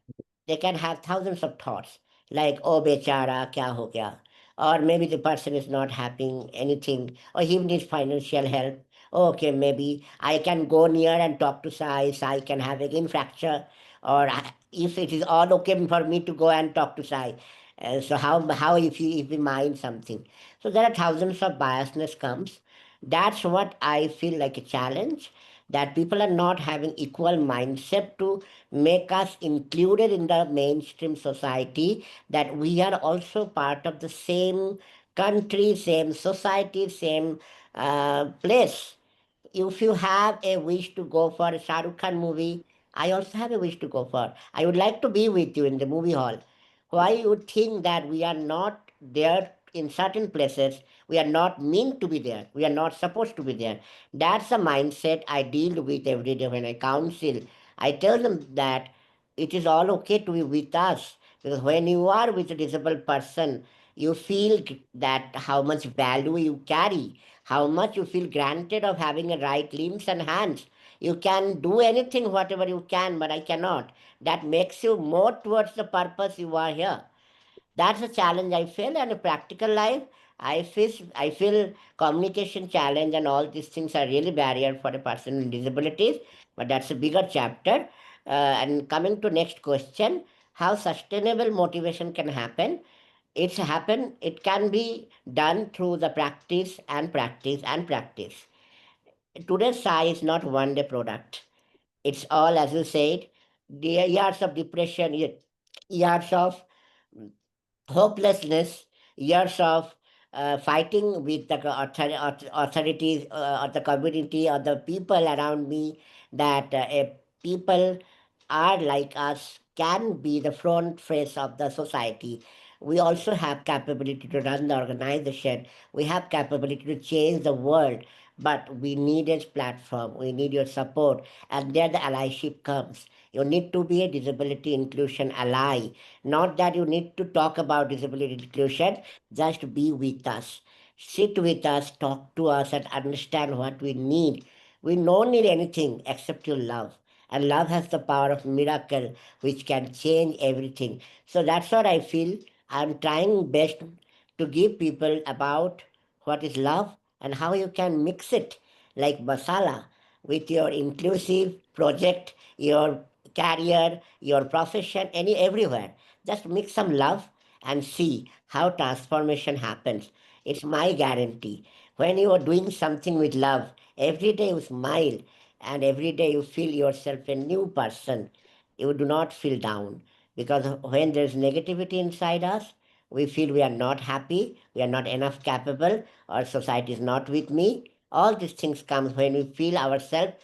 [SPEAKER 8] they can have thousands of thoughts like, oh, bechara, kya ho gaya? Or maybe the person is not having anything, or he needs financial help. Okay, maybe I can go near and talk to Sai. Sai can have again fracture. or if it is all okay for me to go and talk to Sai. So how if we mind something? So there are thousands of biasness comes. That's what I feel like a challenge, that people are not having equal mindset to make us included in the mainstream society, that we are also part of the same country, same society, same place. If you have a wish to go for a Shah Rukh Khan movie, I also have a wish to go for. I would like to be with you in the movie hall. Why you think that we are not there in certain places? We are not meant to be there. We are not supposed to be there. That's a mindset I deal with every day when I counsel. I tell them that it is all okay to be with us, because when you are with a disabled person, you feel that how much value you carry, how much you feel granted of having a right limbs and hands. You can do anything, whatever you can, but I cannot. That makes you more towards the purpose you are here. That's a challenge I feel. And in practical life, I feel communication challenge and all these things are really barrier for a person with disabilities. But that's a bigger chapter. And coming to next question, how sustainable motivation can happen? It can be done through the practice and practice and practice. Today's Sai is not one day product. It's all, as you said, the years of depression, years of hopelessness, years of fighting with the authorities or the community or the people around me, that people are like us can be the front face of the society. We also have capability to run the organization. We have capability to change the world, but we need a platform. We need your support, and there the allyship comes. You need to be a disability inclusion ally. Not that you need to talk about disability inclusion, just be with us. Sit with us, talk to us, and understand what we need. We don't need anything except your love. And love has the power of miracle which can change everything. So that's what I feel. I'm trying best to give people about what is love and how you can mix it like masala with your inclusive project, your career, your profession, everywhere. Just mix some love and see how transformation happens. It's my guarantee. When you are doing something with love, every day you smile and every day you feel yourself a new person. You do not feel down, because when there's negativity inside us, we feel we are not happy, we are not enough capable, or society is not with me. All these things come when we feel ourselves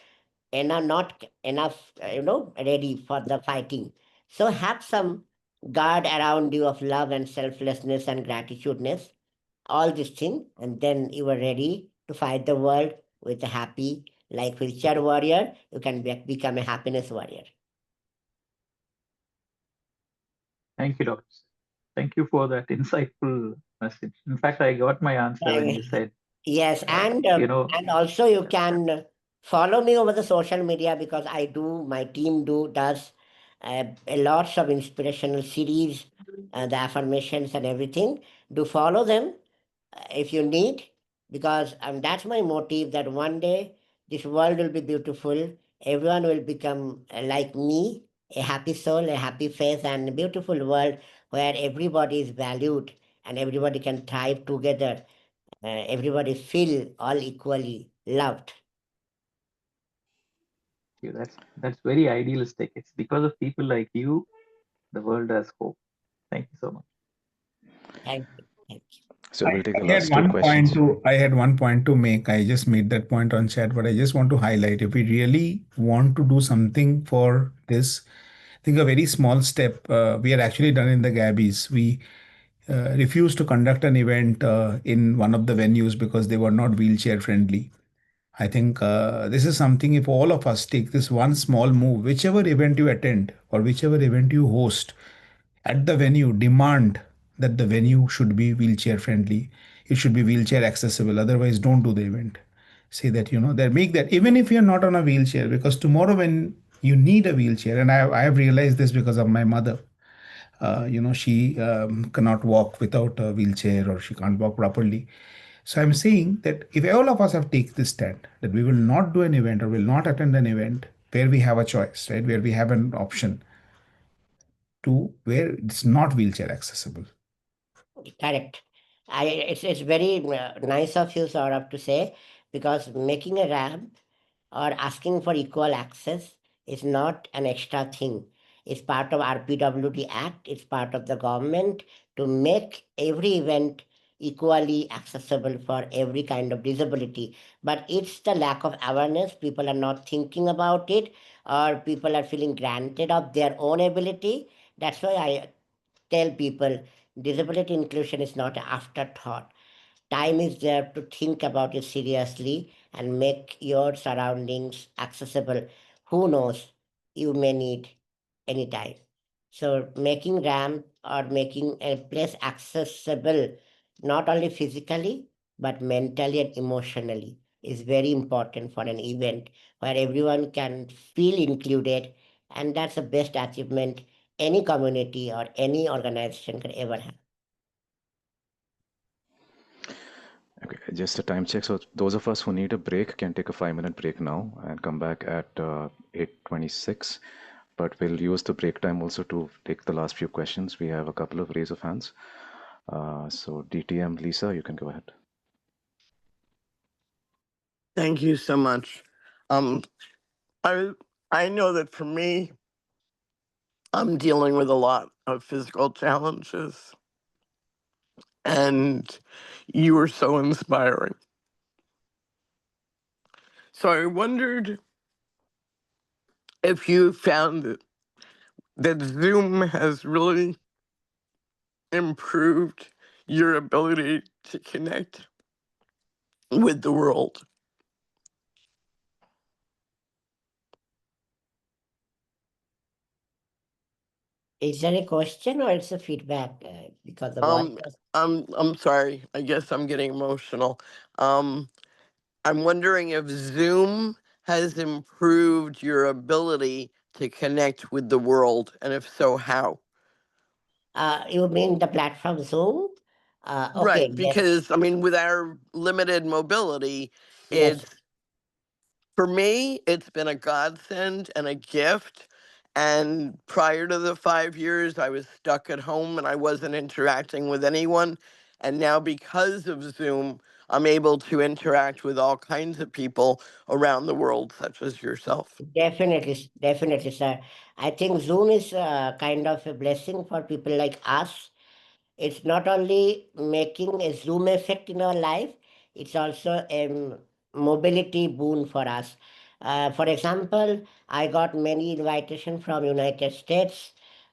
[SPEAKER 8] and are not enough, ready for the fighting. So have some guard around you of love and selflessness and gratitudeness, all these things, and then you are ready to fight the world with a happy, like wheelchair warrior, you can become a happiness warrior.
[SPEAKER 10] Thank you, Doctor. Thank you for that insightful message. In fact, I got my answer when
[SPEAKER 8] Uh,
[SPEAKER 10] you said,
[SPEAKER 8] Yes,
[SPEAKER 10] uh, you know,
[SPEAKER 8] and also you can follow me over the social media, because my team does a lots of inspirational series, the affirmations and everything. Do follow them if you need, because that's my motive, that one day this world will be beautiful. Everyone will become like me, a happy soul, a happy face, and a beautiful world where everybody is valued and everybody can thrive together, everybody feel all equally loved.
[SPEAKER 10] that's very idealistic. It's because of people like you, the world has hope. Thank you so much.
[SPEAKER 8] Thank you. Thank you.
[SPEAKER 4] So
[SPEAKER 9] I,
[SPEAKER 4] we'll take the
[SPEAKER 9] I had
[SPEAKER 4] last two
[SPEAKER 9] one point
[SPEAKER 4] questions.
[SPEAKER 9] to I had one point to make. I just made that point on chat, but I just want to highlight, if we really want to do something for this, I think a very small step we had actually done in the Gabbys. We refused to conduct an event in one of the venues because they were not wheelchair friendly. I think this is something, if all of us take this one small move, whichever event you attend or whichever event you host, at the venue, demand that the venue should be wheelchair friendly. It should be wheelchair accessible. Otherwise, don't do the event. Say that, that make that, even if you're not on a wheelchair, because tomorrow when you need a wheelchair, and I have realized this because of my mother. She cannot walk without a wheelchair, or she can't walk properly. So I'm saying that if all of us have taken this stand that we will not do an event or will not attend an event where we have a choice, right? Where we have an option to where it's not wheelchair accessible.
[SPEAKER 8] Correct. It's very nice of you, Saurabh, to say, because making a ramp or asking for equal access is not an extra thing. It's part of RPWD Act. It's part of the government to make every event equally accessible for every kind of disability. But it's the lack of awareness. People are not thinking about it, or people are feeling granted of their own ability. That's why I tell people disability inclusion is not an afterthought. Time is there to think about it seriously and make your surroundings accessible. Who knows? You may need anytime. So making ramp or making a place accessible, not only physically, but mentally and emotionally, is very important for an event where everyone can feel included. And that's the best achievement any community or any organization can ever have.
[SPEAKER 4] Okay, just a time check. So those of us who need a break can take a 5-minute break now and come back at 8:26. But we'll use the break time also to take the last few questions. We have a couple of raise of hands. So DTM, Lisa, you can go ahead.
[SPEAKER 6] Thank you so much. Um, I I know that for me, I'm dealing with a lot of physical challenges, and you were so inspiring. So I wondered if you found that Zoom has really improved your ability to connect with the world.
[SPEAKER 8] Is there a question or it's a feedback? Because the voice
[SPEAKER 6] Um,
[SPEAKER 8] was
[SPEAKER 6] I'm sorry. I guess I'm getting emotional. Um, I'm wondering if Zoom has improved your ability to connect with the world, and if so, how?
[SPEAKER 8] you mean the platform Zoom? Okay,
[SPEAKER 6] Right,
[SPEAKER 8] yes,
[SPEAKER 6] because I mean, with our limited mobility,
[SPEAKER 8] yes.
[SPEAKER 6] it's for me, it's been a godsend and a gift. And prior to the 5 years, I was stuck at home and I wasn't interacting with anyone. And now, because of Zoom, I'm able to interact with all kinds of people around the world, such as yourself.
[SPEAKER 8] Definitely, definitely, sir. I think Zoom is kind of a blessing for people like us. It's not only making a Zoom effect in our life, it's also a mobility boon for us. For example, I got many invitation from United States,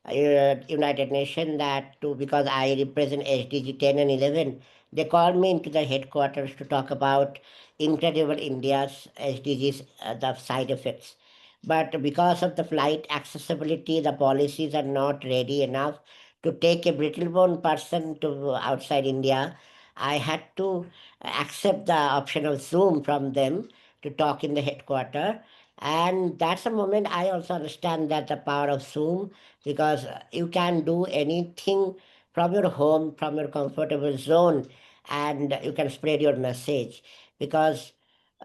[SPEAKER 8] United Nations, that to because I represent SDG 10 and 11. They called me into the headquarters to talk about Incredible India's SDGs, the side effects. But because of the flight accessibility, the policies are not ready enough to take a brittle-bone person to outside India. I had to accept the option of Zoom from them to talk in the headquarter. And that's a moment I also understand that the power of Zoom, because you can do anything from your home, from your comfortable zone, and you can spread your message. Because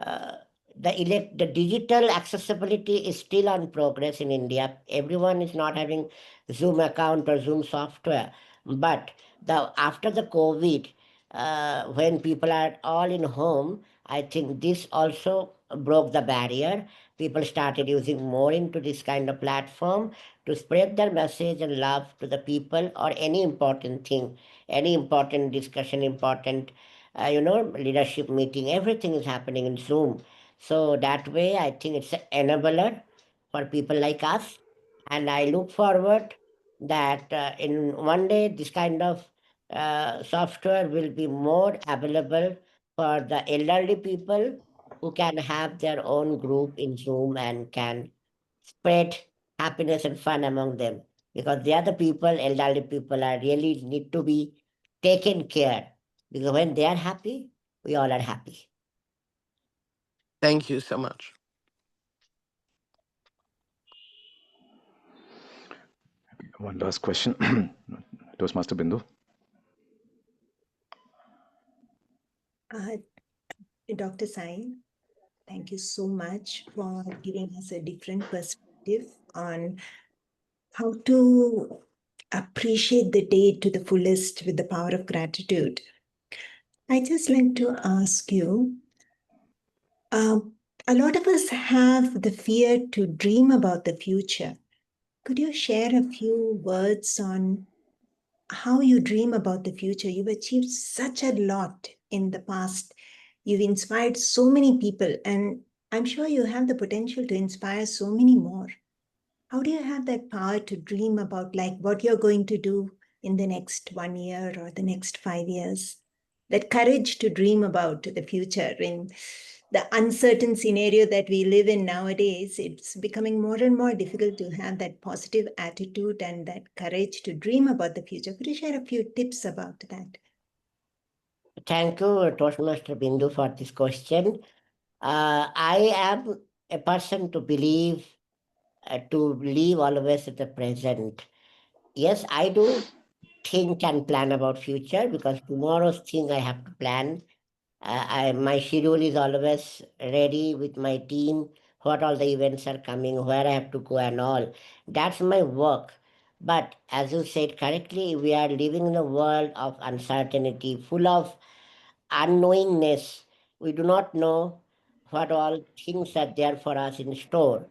[SPEAKER 8] uh, the digital accessibility is still on progress in India. Everyone is not having Zoom account or Zoom software. But after the COVID, when people are all in home, I think this also broke the barrier. People started using more into this kind of platform to spread their message and love to the people, or any important thing, any important discussion, important leadership meeting. Everything is happening in Zoom. So that way, I think it's an enabler for people like us. And I look forward that in one day this kind of software will be more available for the elderly people who can have their own group in Zoom and can spread happiness and fun among them, because the other people, elderly people, are really need to be taken care, because when they are happy, we all are happy.
[SPEAKER 6] Thank you so much.
[SPEAKER 4] One last question. Toastmaster Bindu.
[SPEAKER 11] Dr. Sain, Thank you so much for giving us a different perspective on how to appreciate the day to the fullest with the power of gratitude. I just like to ask you, a lot of us have the fear to dream about the future. Could you share a few words on how you dream about the future? You've achieved such a lot in the past. You've inspired so many people, and I'm sure you have the potential to inspire so many more. How do you have that power to dream about like what you're going to do in the next 1 year or the next 5 years? That courage to dream about the future in the uncertain scenario that we live in nowadays, it's becoming more and more difficult to have that positive attitude and that courage to dream about the future. Could you share a few tips about that?
[SPEAKER 8] Thank you, Toastmaster Bindu, for this question. I am a person to live always at the present. Yes, I do think and plan about future because tomorrow's thing I have to plan. My schedule is always ready with my team, what all the events are coming, where I have to go and all. That's my work. But as you said correctly, we are living in a world of uncertainty, full of unknowingness. We do not know what all things are there for us in store.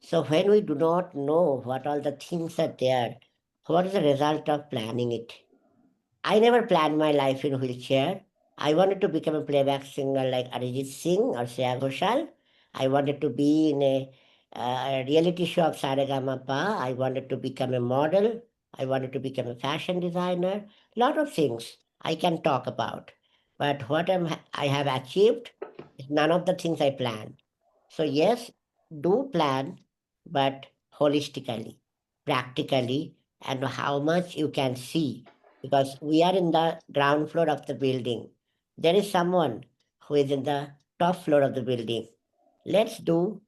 [SPEAKER 8] So when we do not know what all the things are there, what is the result of planning it? I never planned my life in wheelchair. I wanted to become a playback singer like Arijit Singh or Shreya Ghoshal. I wanted to be in a reality show of Saregamapa. I wanted to become a model. I wanted to become a fashion designer. Lot of things I can talk about. But I have achieved is none of the things I planned. So yes, do plan, but holistically, practically, and how much you can see because we are in the ground floor of the building. There is someone who is in the top floor of the building. Let's do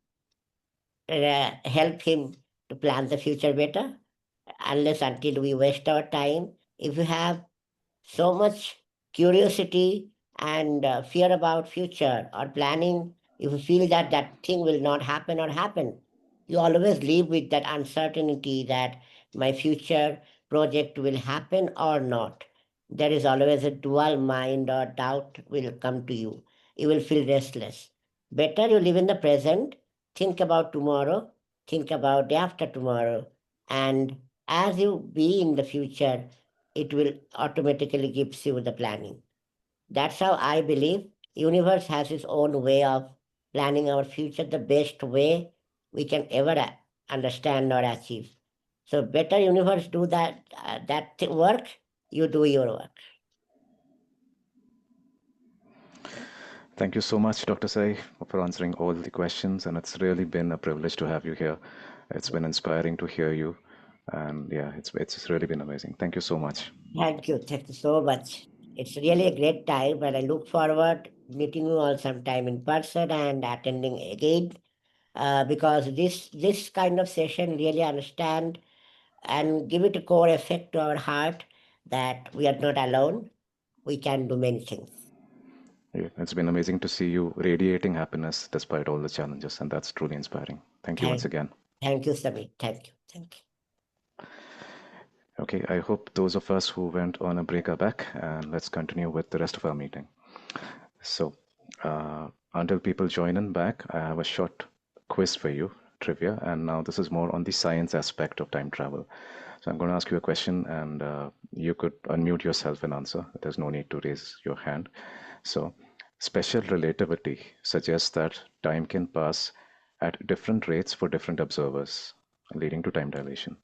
[SPEAKER 8] help him to plan the future better, unless until we waste our time. If you have so much curiosity and fear about future or planning, if you feel that that thing will not happen or happen, you always live with that uncertainty that my future project will happen or not. There is always a dual mind or doubt will come to you. You will feel restless. Better you live in the present, think about tomorrow, think about day after tomorrow, and as you be in the future, it will automatically gives you the planning. That's how I believe universe has its own way of planning our future the best way we can ever understand or achieve. So better universe do that work, you do your work.
[SPEAKER 4] Thank you so much, Dr. Sai, for answering all the questions, and it's really been a privilege to have you here. It's been inspiring to hear you, and yeah, it's really been amazing. Thank you so much.
[SPEAKER 8] Thank you so much. It's really a great time, and I look forward meeting you all sometime in person and attending again. Because this kind of session really understand and give it a core effect to our heart that we are not alone. We can do many things.
[SPEAKER 4] Yeah, it's been amazing to see you radiating happiness despite all the challenges, and that's truly inspiring. Thank you once again.
[SPEAKER 8] Thank you, Samit. Thank you. Thank you.
[SPEAKER 4] Okay, I hope those of us who went on a break are back, and let's continue with the rest of our meeting. So, until people join in back, I have a short quiz for you, trivia, and now this is more on the science aspect of time travel. So I'm going to ask you a question, and you could unmute yourself and answer. There's no need to raise your hand. So, special relativity suggests that time can pass at different rates for different observers, leading to time dilation.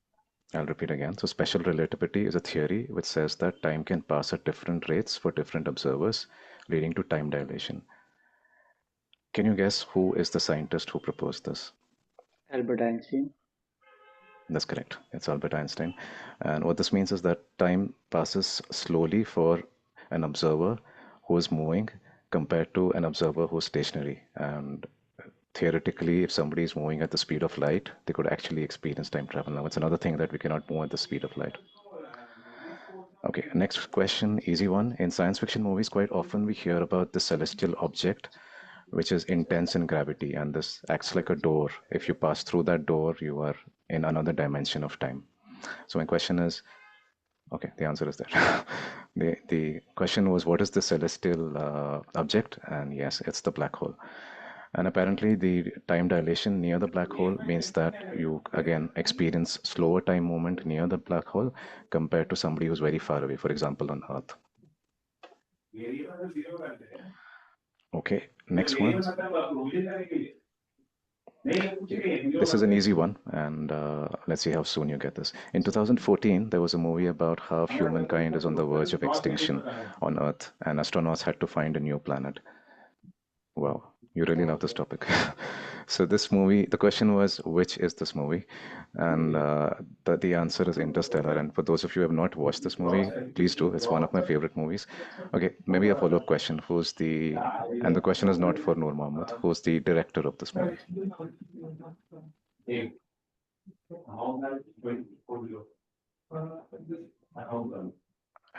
[SPEAKER 4] I'll repeat again. So, special relativity is a theory which says that time can pass at different rates for different observers, leading to time dilation. Can you guess who is the scientist who proposed this?
[SPEAKER 10] Albert Einstein.
[SPEAKER 4] That's correct. It's Albert Einstein. And what this means is that time passes slowly for an observer who is moving compared to an observer who's stationary. And theoretically, if somebody is moving at the speed of light, they could actually experience time travel. Now, it's another thing that we cannot move at the speed of light. Okay, next question, easy one. In science fiction movies, quite often we hear about the celestial object which is intense in gravity, and this acts like a door. If you pass through that door, you are in another dimension of time. So my question is, okay, the answer is there. The question was, what is the celestial object? And yes, it's the black hole. And apparently, the time dilation near the black hole means that you again experience slower time movement near the black hole compared to somebody who's very far away, for example, on Earth. Okay, next one. This is an easy one, and let's see how soon you get this. In 2014, there was a movie about how humankind is on the verge of extinction on Earth, and astronauts had to find a new planet. Wow, you really love this topic. So this movie, the question was, which is this movie? And the answer is Interstellar. And for those of you who have not watched this movie, please do. It's one of my favorite movies. Okay, maybe a follow-up question. And the question is not for Noor Mohammed, who's the director of this movie?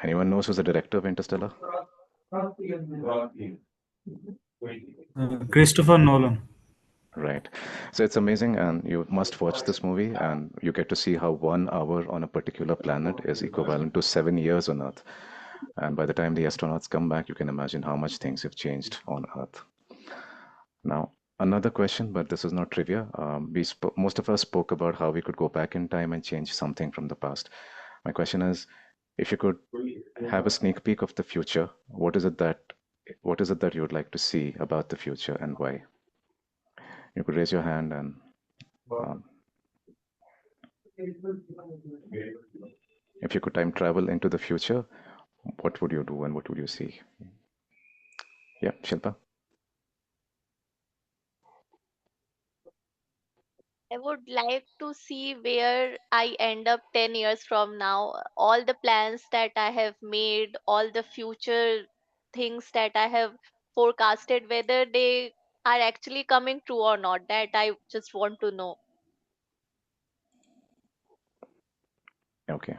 [SPEAKER 4] Anyone knows who's the director of Interstellar?
[SPEAKER 12] Christopher Nolan.
[SPEAKER 4] Right. So it's amazing, and you must watch this movie, and you get to see how 1 hour on a particular planet is equivalent to 7 years on Earth. And by the time the astronauts come back, you can imagine how much things have changed on Earth. Now, another question, but this is not trivia. Most of us spoke about how we could go back in time and change something from the past. My question is, if you could have a sneak peek of the future, what is it that you would like to see about the future, and why? You could raise your hand, and if you could time travel into the future, what would you do and what would you see? Yeah, Shilpa?
[SPEAKER 3] I would like to see where I end up 10 years from now. All the plans that I have made, all the future things that I have forecasted, whether they are actually coming true or not. That I just want to know.
[SPEAKER 4] Okay.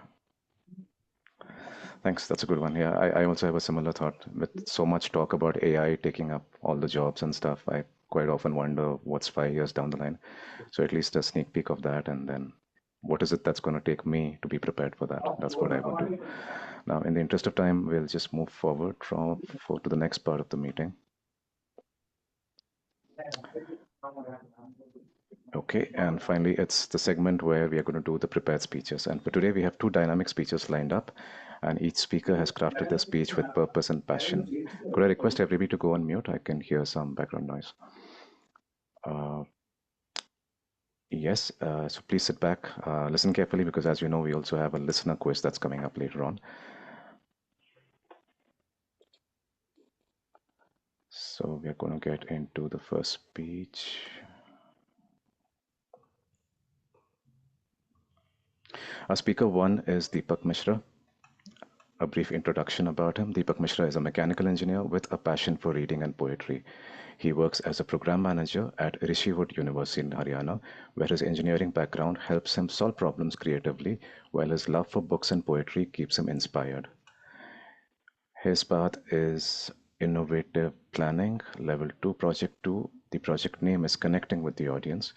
[SPEAKER 4] Thanks. That's a good one. Yeah, I also have a similar thought. With so much talk about AI taking up all the jobs and stuff, I quite often wonder what's 5 years down the line. So at least a sneak peek of that, and then what is it that's going to take me to be prepared for that? That's what I would do. Now, in the interest of time, we'll just move forward to the next part of the meeting. Okay, and finally, it's the segment where we are going to do the prepared speeches. And for today, we have 2 dynamic speeches lined up, and each speaker has crafted their speech with purpose and passion. Could I request everybody to go on mute? I can hear some background noise. Yes, so please sit back, listen carefully, because as you know, we also have a listener quiz that's coming up later on. So we are going to get into the first speech. Our speaker one is Deepak Mishra. A brief introduction about him. Deepak Mishra is a mechanical engineer with a passion for reading and poetry. He works as a program manager at Rishihood University in Haryana, where his engineering background helps him solve problems creatively, while his love for books and poetry keeps him inspired. His path is Innovative Planning, Level 2, Project 2. The project name is Connecting with the Audience.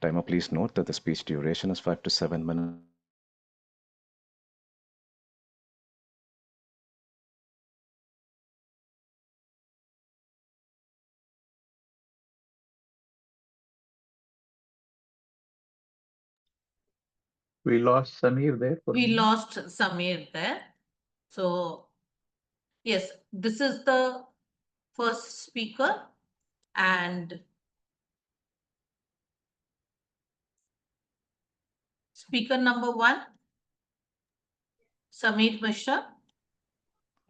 [SPEAKER 4] Timer, please note that the speech duration is 5 to 7 minutes.
[SPEAKER 10] We lost Samir there.
[SPEAKER 2] We lost Samir there. So, yes, this is the first speaker, and speaker number 1, Samir Mishra.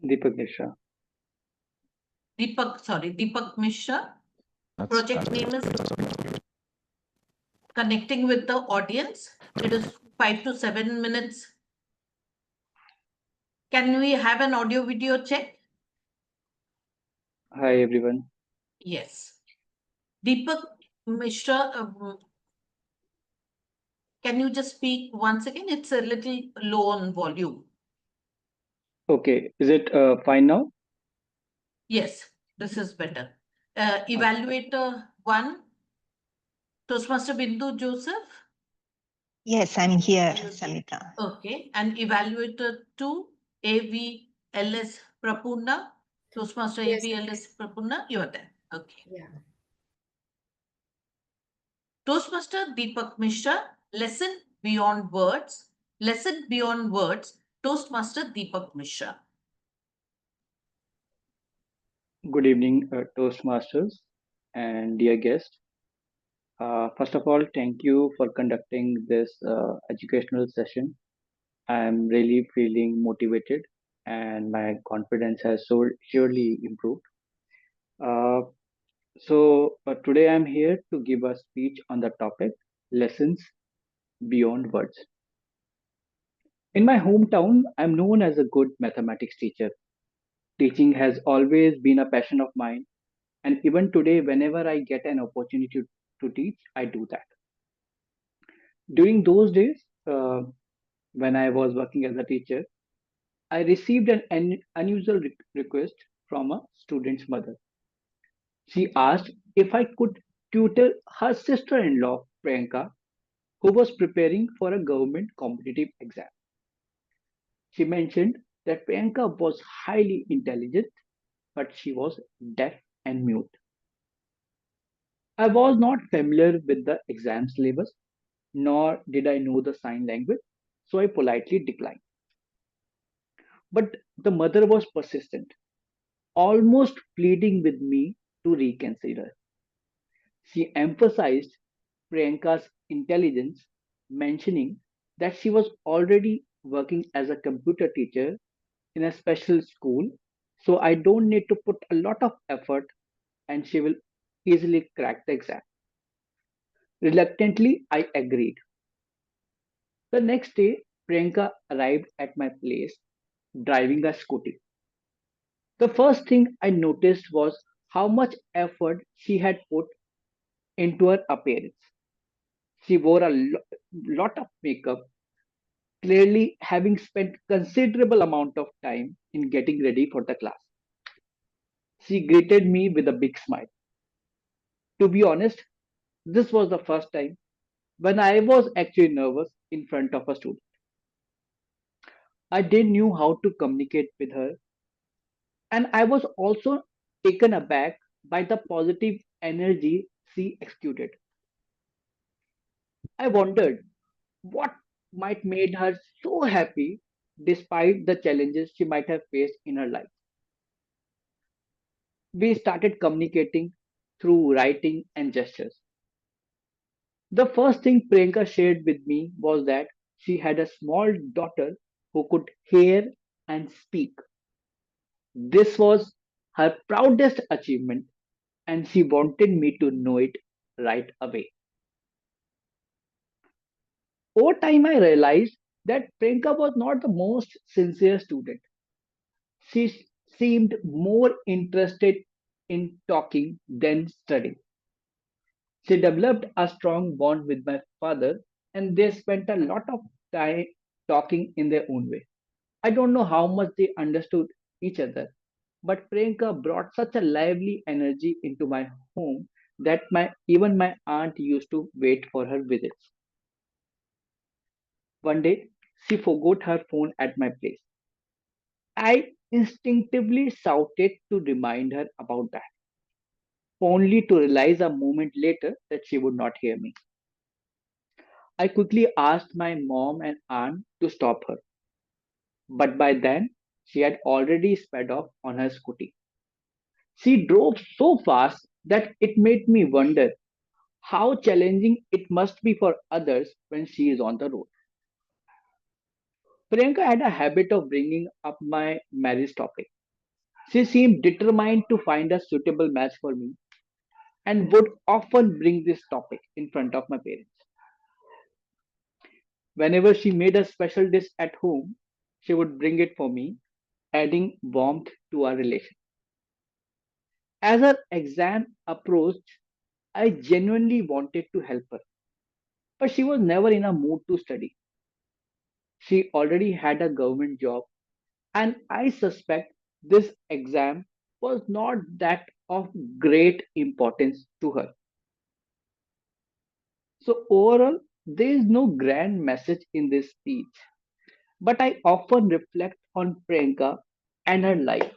[SPEAKER 13] Deepak Mishra.
[SPEAKER 2] Deepak Mishra. Project name is Connecting with the Audience. It is 5 to 7 minutes. Can we have an audio video check?
[SPEAKER 13] Hi, everyone.
[SPEAKER 2] Yes. Deepak Mishra, can you just speak once again? It's a little low on volume.
[SPEAKER 13] Okay, is it fine now?
[SPEAKER 2] Yes, this is better. Evaluator 1, Toastmaster Bindu Joseph.
[SPEAKER 11] Yes, I'm here, Samita.
[SPEAKER 2] Okay. And Evaluator 2, AVLS Prapurna. Toastmaster
[SPEAKER 12] Yes.
[SPEAKER 2] AVLS Prapurna, you are there. Okay.
[SPEAKER 12] Yeah.
[SPEAKER 2] Toastmaster Deepak Mishra, Lesson Beyond Words. Lesson Beyond Words, Toastmaster Deepak Mishra.
[SPEAKER 13] Good evening, Toastmasters and dear guests. First of all, thank you for conducting this educational session. I'm really feeling motivated and my confidence has surely improved. Uh, Today I'm here to give a speech on the topic lessons beyond words. In my hometown, I'm known as a good mathematics teacher. Teaching has always been a passion of mine, and even today, whenever I get an opportunity to teach, I do that. During those days, when I was working as a teacher, I received an unusual request from a student's mother. She asked if I could tutor her sister in law, Priyanka, who was preparing for a government competitive exam. She mentioned that Priyanka was highly intelligent, but she was deaf and mute. I was not familiar with the exam syllabus, nor did I know the sign language, so I politely declined. But the mother was persistent, almost pleading with me to reconsider. She emphasized Priyanka's intelligence, mentioning that she was already working as a computer teacher in a special school, so I don't need to put a lot of effort and she will easily crack the exam. Reluctantly, I agreed. The next day, Priyanka arrived at my place driving a scooty. The first thing I noticed was how much effort she had put into her appearance. She wore a lot of makeup, clearly having spent considerable amount of time in getting ready for the class. She greeted me with a big smile. To be honest, this was the first time when I was actually nervous in front of a student. I didn't know how to communicate with her, and I was also taken aback by the positive energy she exuded. I wondered what might made her so happy despite the challenges she might have faced in her life. We started communicating through writing and gestures. The first thing Priyanka shared with me was that she had a small daughter who could hear and speak. This was her proudest achievement, and she wanted me to know it right away. Over time, I realized that Priyanka was not the most sincere student. She seemed more interested in talking than studying. She developed a strong bond with my father, and they spent a lot of time talking in their own way. I don't know how much they understood each other, but Priyanka brought such a lively energy into my home that my even my aunt used to wait for her visits. One day, she forgot her phone at my place. I instinctively shouted to remind her about that, only to realize a moment later that she would not hear me. I quickly asked my mom and aunt to stop her, but by then she had already sped off on her scooty. She drove so fast that it made me wonder how challenging it must be for others when she is on the road. Priyanka had a habit of bringing up my marriage topic. She seemed determined to find a suitable match for me and would often bring this topic in front of my parents. Whenever she made a special dish at home, she would bring it for me, adding warmth to our relation. As her exam approached, I genuinely wanted to help her, but she was never in a mood to study. She already had a government job, and I suspect this exam was not that of great importance to her. So, overall, there is no grand message in this speech, but I often reflect on Priyanka and her life.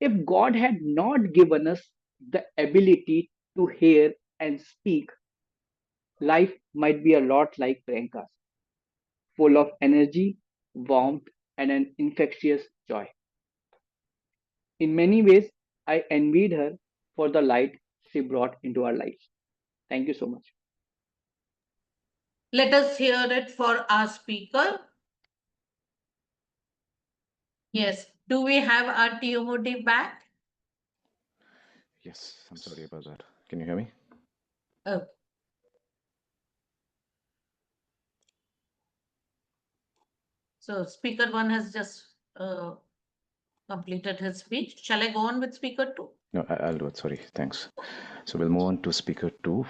[SPEAKER 13] If God had not given us the ability to hear and speak, life might be a lot like Priyanka's, full of energy, warmth, and an infectious joy. In many ways, I envied her for the light she brought into our lives. Thank you so much.
[SPEAKER 2] Let us hear it for our speaker. Yes. Do we have our TMOD back?
[SPEAKER 4] Yes, I'm sorry about that. Can you hear me?
[SPEAKER 2] Oh, so speaker one has just completed his speech. Shall I go on with speaker two?
[SPEAKER 4] No, I'll do it. Sorry. Thanks. So we'll move on to speaker two.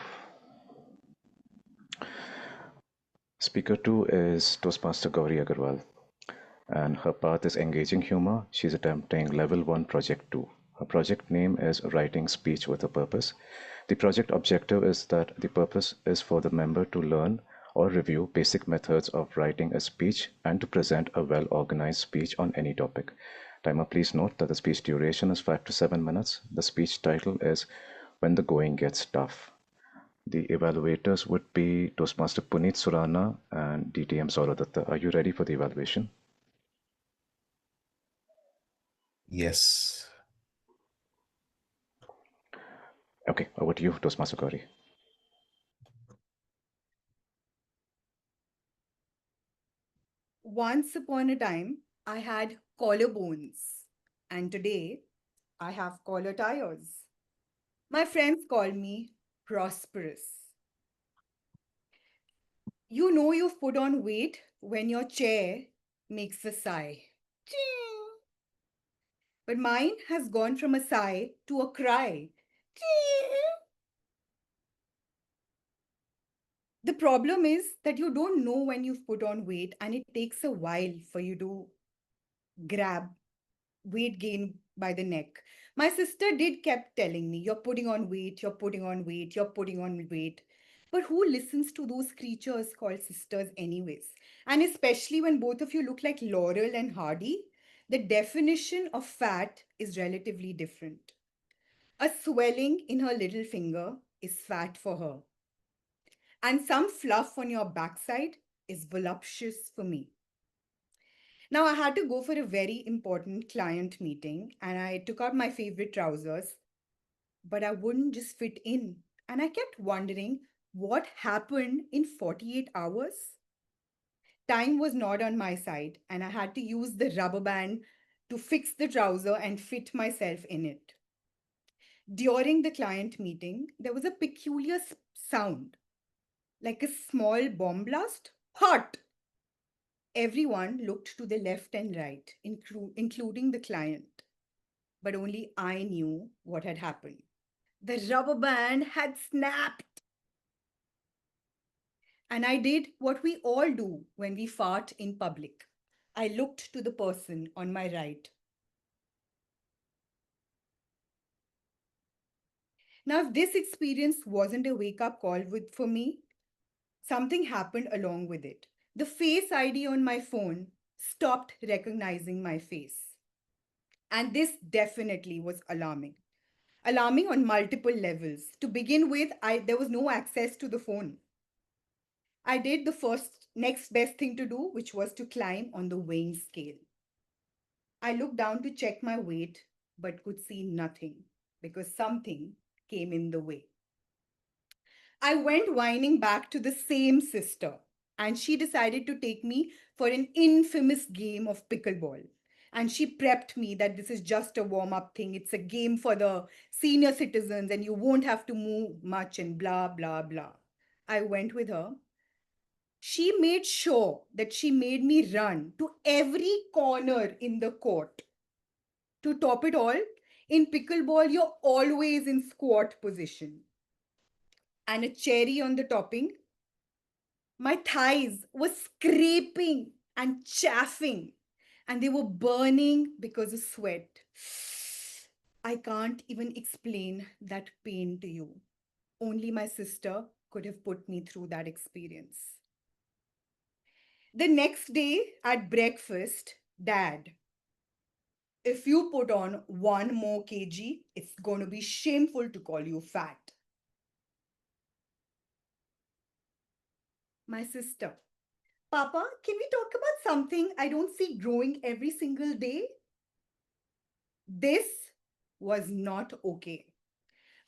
[SPEAKER 4] Speaker two is Toastmaster Gauri Agarwal, and her path is engaging humor. She's attempting level 1 project 2. Her project name is Writing Speech with a Purpose. The project objective is that the purpose is for the member to learn or review basic methods of writing a speech and to present a well-organized speech on any topic. Timer, please note that the speech duration is 5 to 7 minutes. The speech title is When the Going Gets Tough. The evaluators would be Toastmaster Puneet Surana and DTM Sauradatta. Are you ready for the evaluation?
[SPEAKER 9] Yes.
[SPEAKER 4] Okay, over to you, Toastmaster Gauri.
[SPEAKER 1] Once upon a time, I had collarbones, and today I have collar tires. My friends call me prosperous. You know you've put on weight when your chair makes a sigh. Ching. But mine has gone from a sigh to a cry. Ching. The problem is that you don't know when you've put on weight, and it takes a while for you to grab weight gain by the neck. My sister did kept telling me, you're putting on weight, you're putting on weight, you're putting on weight. But who listens to those creatures called sisters, anyways? And especially when both of you look like Laurel and Hardy, the definition of fat is relatively different. A swelling in her little finger is fat for her, and some fluff on your backside is voluptuous for me. Now, I had to go for a very important client meeting and I took out my favorite trousers, but I wouldn't just fit in. And I kept wondering what happened in 48 hours. Time was not on my side, and I had to use the rubber band to fix the trouser and fit myself in it. During the client meeting, there was a peculiar sound, like a small bomb blast. Hot! Everyone looked to the left and right, including the client. But only I knew what had happened. The rubber band had snapped. And I did what we all do when we fart in public. I looked to the person on my right. Now, if this experience wasn't a wake up call for me, something happened along with it. The Face ID on my phone stopped recognizing my face. And this definitely was alarming. Alarming on multiple levels. To begin with, there was no access to the phone. I did the first next best thing to do, which was to climb on the weighing scale. I looked down to check my weight, but could see nothing because something came in the way. I went whining back to the same sister, and she decided to take me for an infamous game of pickleball. And she prepped me that this is just a warm up thing. It's a game for the senior citizens, and you won't have to move much, and blah, blah, blah. I went with her. She made sure that she made me run to every corner in the court. To top it all, in pickleball, you're always in squat position. And a cherry on the topping, my thighs were scraping and chafing, and they were burning because of sweat.
[SPEAKER 12] I can't even explain that pain to you. Only my sister could have put me through that experience. The next day at breakfast, Dad, if you put on 1 more kg, it's going to be shameful to call you fat. My sister, Papa, can we talk about something I don't see growing every single day? This was not okay.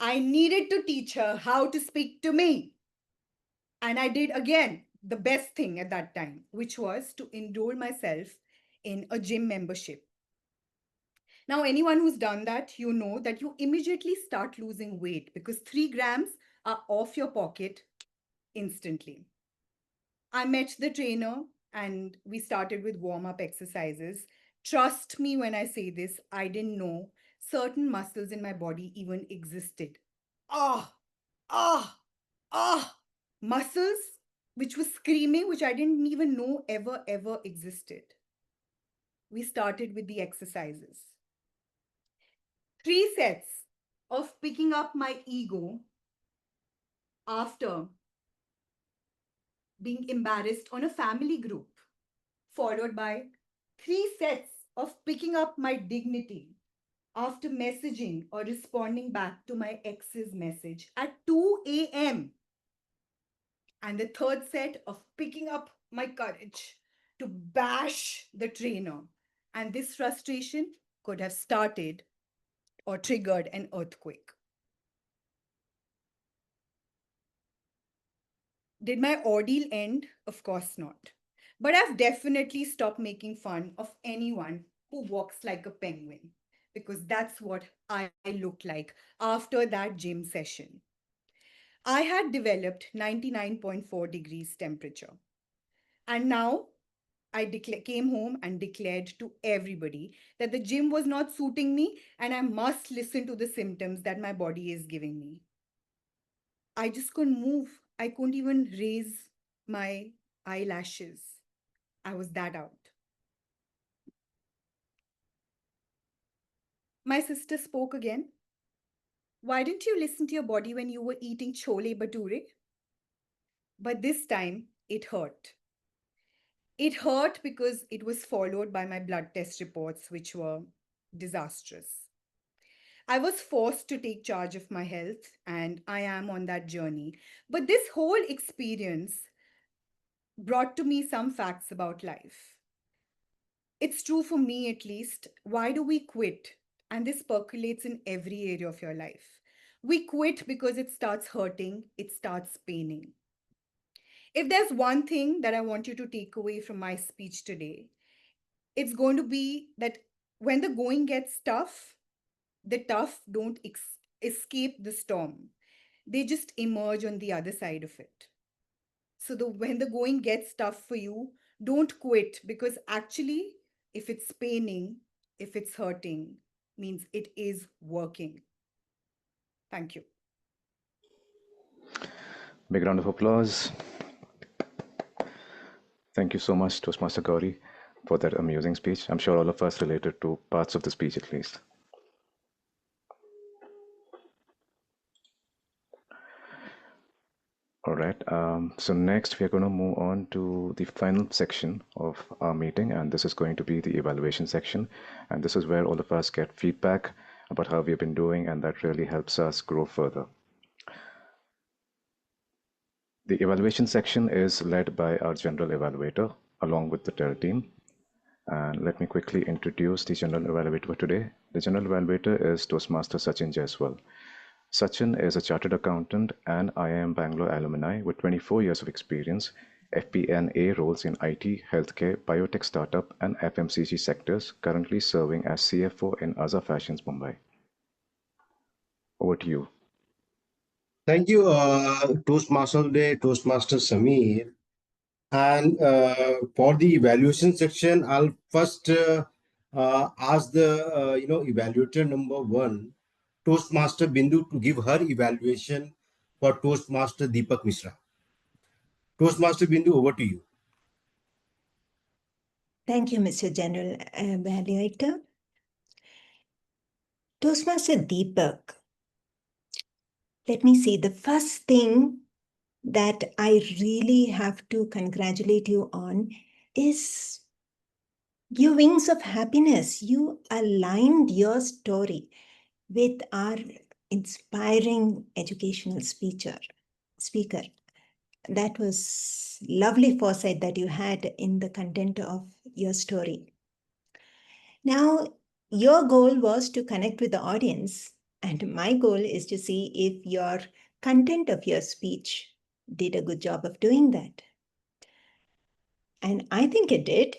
[SPEAKER 12] I needed to teach her how to speak to me. And I did again the best thing at that time, which was to enroll myself in a gym membership. Now, anyone who's done that, you know that you immediately start losing weight because 3 grams are off your pocket instantly. I met the trainer and we started with warm up exercises. Trust me when I say this, I didn't know certain muscles in my body even existed. Ah, ah, ah, muscles which was screaming, which I didn't even know ever existed. We started with the exercises. 3 sets of picking up my ego after being embarrassed on a family group, followed by 3 sets of picking up my dignity after messaging or responding back to my ex's message at 2 a.m. And the third set of picking up my courage to bash the trainer. And this frustration could have started or triggered an earthquake. Did my ordeal end? Of course not. But I've definitely stopped making fun of anyone who walks like a penguin because that's what I looked like after that gym session. I had developed 99.4 degrees temperature. And now I came home and declared to everybody that the gym was not suiting me and I must listen to the symptoms that my body is giving me. I just couldn't move. I couldn't even raise my eyelashes. I was that out. My sister spoke again. Why didn't you listen to your body when you were eating chole bhature? But this time it hurt. It hurt because it was followed by my blood test reports, which were disastrous. I was forced to take charge of my health, and I am on that journey. But this whole experience brought to me some facts about life. It's true for me at least. Why do we quit? And this percolates in every area of your life. We quit because it starts hurting, it starts paining. If there's one thing that I want you to take away from my speech today, it's going to be that when the going gets tough, the tough don't escape the storm. They just emerge on the other side of it. So when the going gets tough for you, don't quit because actually, if it's paining, if it's hurting, means it is working. Thank you.
[SPEAKER 4] Big round of applause. Thank you so much, Toastmaster Gauri, for that amusing speech. I'm sure all of us related to parts of the speech at least. All right, so next we are going to move on to the final section of our meeting, and this is going to be the evaluation section. And this is where all of us get feedback about how we've been doing, and that really helps us grow further. The evaluation section is led by our general evaluator along with the TEL team. And let me quickly introduce the general evaluator for today. The general evaluator is Toastmaster Sachin Jaiswal. Sachin is a chartered accountant and IIM Bangalore alumni with 24 years of experience, FP&A roles in IT, healthcare, biotech startup, and FMCG sectors, currently serving as CFO in Aza Fashions, Mumbai. Over to you.
[SPEAKER 14] Thank you, Toastmaster Day, Toastmaster Samir. And for the evaluation section, I'll first ask the evaluator number 1, Toastmaster Bindu, to give her evaluation for Toastmaster Deepak Mishra. Toastmaster Bindu, over to you.
[SPEAKER 11] Thank you, Mr. General Evaluator. Toastmaster Deepak, let me see. The first thing that I really have to congratulate you on is your wings of happiness. You aligned your story with our inspiring educational speaker. That was lovely foresight that you had in the content of your story. Now, your goal was to connect with the audience, and my goal is to see if your content of your speech did a good job of doing that. And I think it did.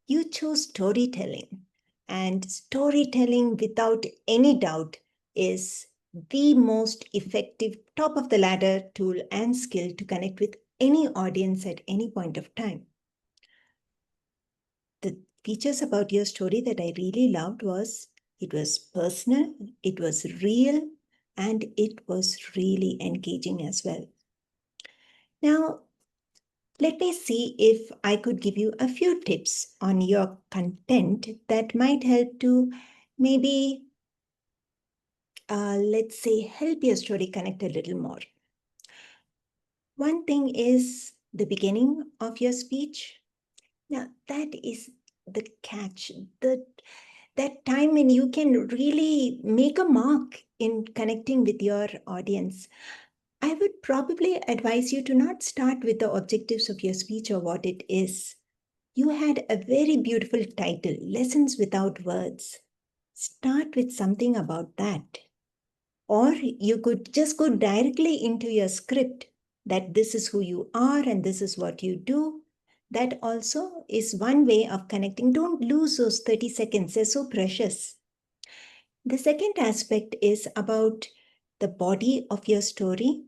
[SPEAKER 11] You chose storytelling, and storytelling, without any doubt, is the most effective top of the ladder tool and skill to connect with any audience at any point of time. The features about your story that I really loved was it was personal, it was real, and it was really engaging as well. Now, let me see if I could give you a few tips on your content that might help to maybe, let's say, help your story connect a little more. One thing is the beginning of your speech. Now, that is the catch, that time when you can really make a mark in connecting with your audience. I would probably advise you to not start with the objectives of your speech or what it is. You had a very beautiful title, Lessons Without Words. Start with something about that. Or you could just go directly into your script that this is who you are and this is what you do. That also is one way of connecting. Don't lose those 30 seconds, they're so precious. The second aspect is about the body of your story.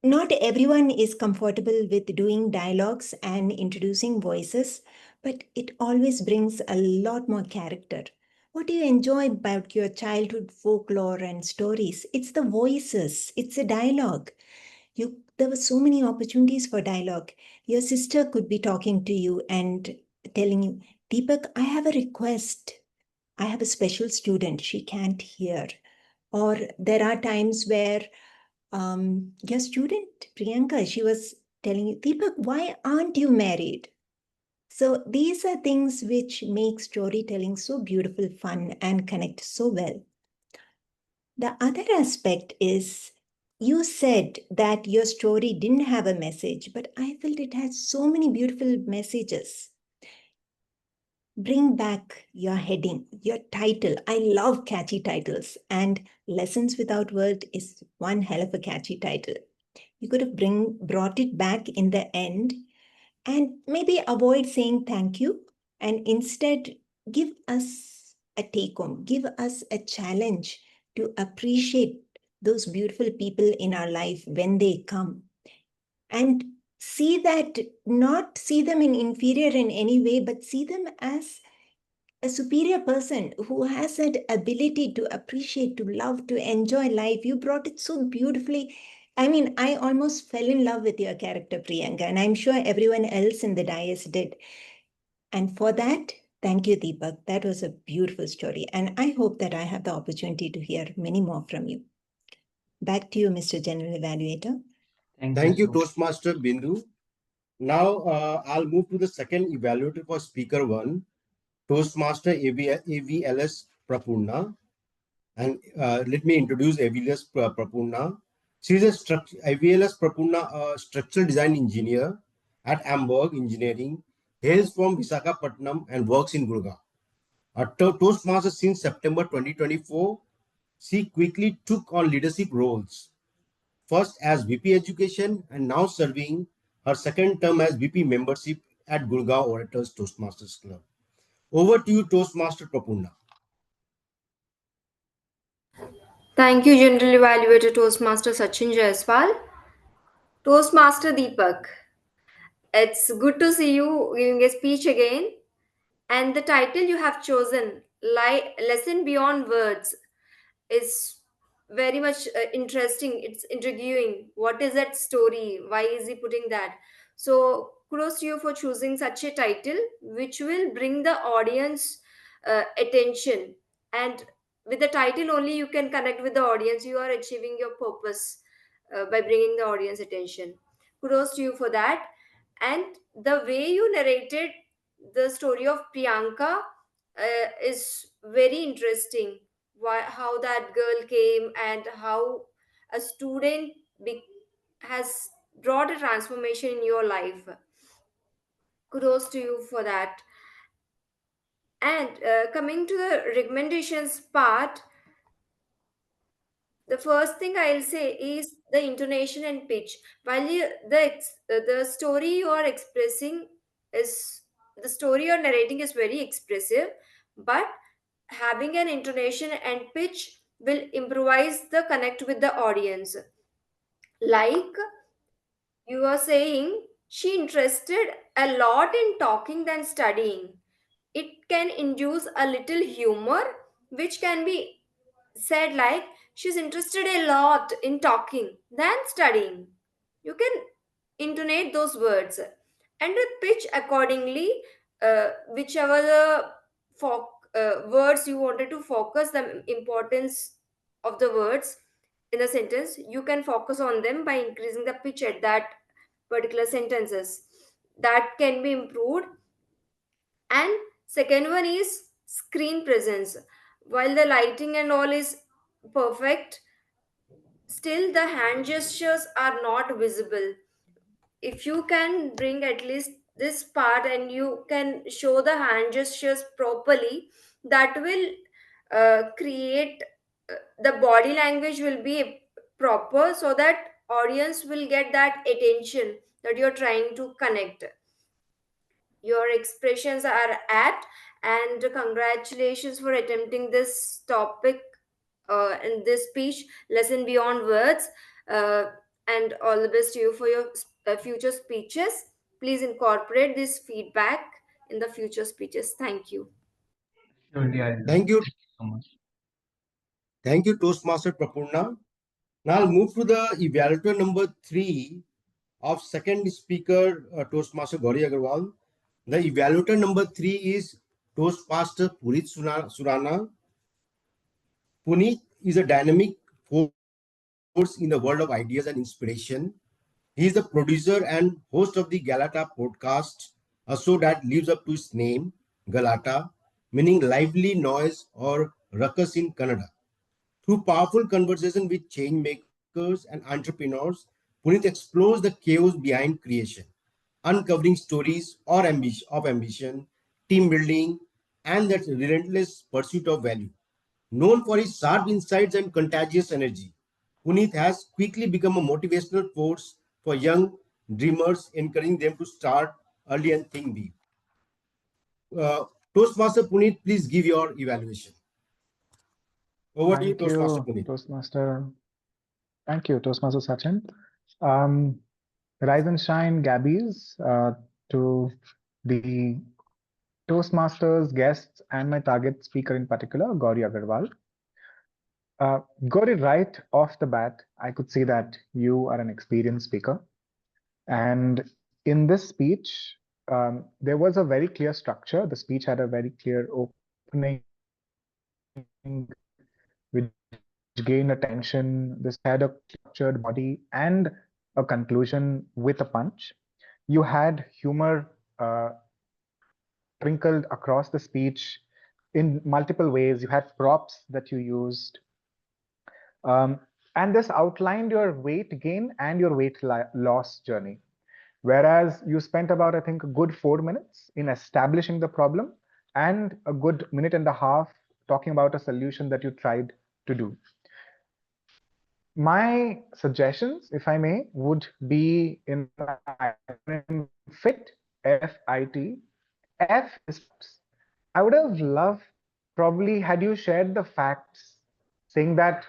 [SPEAKER 11] Not everyone is comfortable with doing dialogues and introducing voices, but it always brings a lot more character. What do you enjoy about your childhood folklore and stories? It's the voices, it's a dialogue. There were so many opportunities for dialogue. Your sister could be talking to you and telling you, Deepak, I have a request. I have a special student, she can't hear. Or there are times where your student, Priyanka, she was telling you, Deepak, why aren't you married? So these are things which make storytelling so beautiful, fun, and connect so well. The other aspect is you said that your story didn't have a message, but I felt it has so many beautiful messages. Bring back your heading, your title. I love catchy titles, and Lessons Without Words is one hell of a catchy title. You could have brought it back in the end and maybe avoid saying thank you and instead give us a take home, give us a challenge to appreciate those beautiful people in our life when they come and see that, not see them in inferior in any way, but see them as a superior person who has that ability to appreciate, to love, to enjoy life. You brought it so beautifully. I mean, I almost fell in love with your character, Priyanka, and I'm sure everyone else in the dais did. And for that, thank you, Deepak. That was a beautiful story. And I hope that I have the opportunity to hear many more from you. Back to you, Mr. General Evaluator.
[SPEAKER 14] Thank you, Toastmaster Bindu. Now I'll move to the second evaluator for speaker one, Toastmaster AVLS Prapurna. And let me introduce AVLS Prapurna. She is AVLS Prapurna, a structural design engineer at Amberg Engineering, hails from Visakhapatnam and works in Gurgaon. A Toastmaster since September 2024, she quickly took on leadership roles, first as VP Education and now serving her second term as VP Membership at Gurgaon Orators Toastmasters Club. Over to you, Toastmaster Prapurna.
[SPEAKER 15] Thank you, General Evaluator Toastmaster Sachin Jaiswal. Toastmaster Deepak, it's good to see you giving a speech again. And the title you have chosen, Lesson Beyond Words, is very much interesting. It's intriguing. What is that story? Why is he putting that? So, kudos to you for choosing such a title, which will bring the audience attention And with the title only, you can connect with the audience. You are achieving your purpose by bringing the audience attention. Kudos to you for that. And the way you narrated the story of Priyanka is very interesting. How that girl came and how a student has brought a transformation in your life. Kudos to you for that. And coming to the recommendations part, the first thing I'll say is the intonation and pitch. While the story you are expressing is the story you're narrating is very expressive, but having an intonation and pitch will improvise the connect with the audience. Like you are saying, she interested a lot in talking than studying. It can induce a little humor, which can be said like she's interested a lot in talking than studying. You can intonate those words and pitch accordingly, whichever the words you wanted to focus the importance of the words in the sentence, you can focus on them by increasing the pitch at that particular sentences. That can be improved. And second one is screen presence. While the lighting and all is perfect, still the hand gestures are not visible. If you can bring at least this part and you can show the hand gestures properly, that will create the body language will be proper, so that audience will get that attention that you're trying to connect. Your expressions are apt, and congratulations for attempting this topic in this speech lesson beyond words. Uh, and all the best to you for your future speeches. Please incorporate this feedback in the future speeches. Thank you.
[SPEAKER 10] Surely I will.
[SPEAKER 14] Thank you.
[SPEAKER 10] Thank you so much.
[SPEAKER 14] Thank you, Toastmaster Prapurna. Now I'll move to the evaluator number 3 of second speaker, Toastmaster Gauri Agarwal. The evaluator number 3 is Toastmaster Purit Surana. Puneet is a dynamic force in the world of ideas and inspiration. He is the producer and host of the Galata podcast, a show that lives up to its name, Galata, meaning lively noise or ruckus in Kannada. Through powerful conversation with change makers and entrepreneurs, Puneet explores the chaos behind creation, uncovering stories of ambition, team building, and that relentless pursuit of value. Known for his sharp insights and contagious energy, Puneet has quickly become a motivational force for young dreamers, encouraging them to start early and think big. Uh, Toastmaster Puneet, please give your evaluation. Over to you,
[SPEAKER 16] Thank
[SPEAKER 14] Toastmaster
[SPEAKER 16] you,
[SPEAKER 14] Puneet.
[SPEAKER 16] Toastmaster. Thank you, Toastmaster Sachin. Um, Rise and shine, Gabbies, to the Toastmasters, guests, and my target speaker in particular, Gauri Agarwal. Gauri, right off the bat, I could see that you are an experienced speaker. And in this speech, there was a very clear structure. The speech had a very clear opening, which gained attention. The speech had a structured body and a conclusion with a punch. You had humor sprinkled across the speech in multiple ways. You had props that you used. Um, and this outlined your weight gain and your weight loss journey. Whereas you spent about, I think, a good 4 minutes in establishing the problem and a good minute and a half talking about a solution that you tried to do. My suggestions, if I may, would be in fit, FIT. F is facts. I would have loved probably had you shared the facts saying that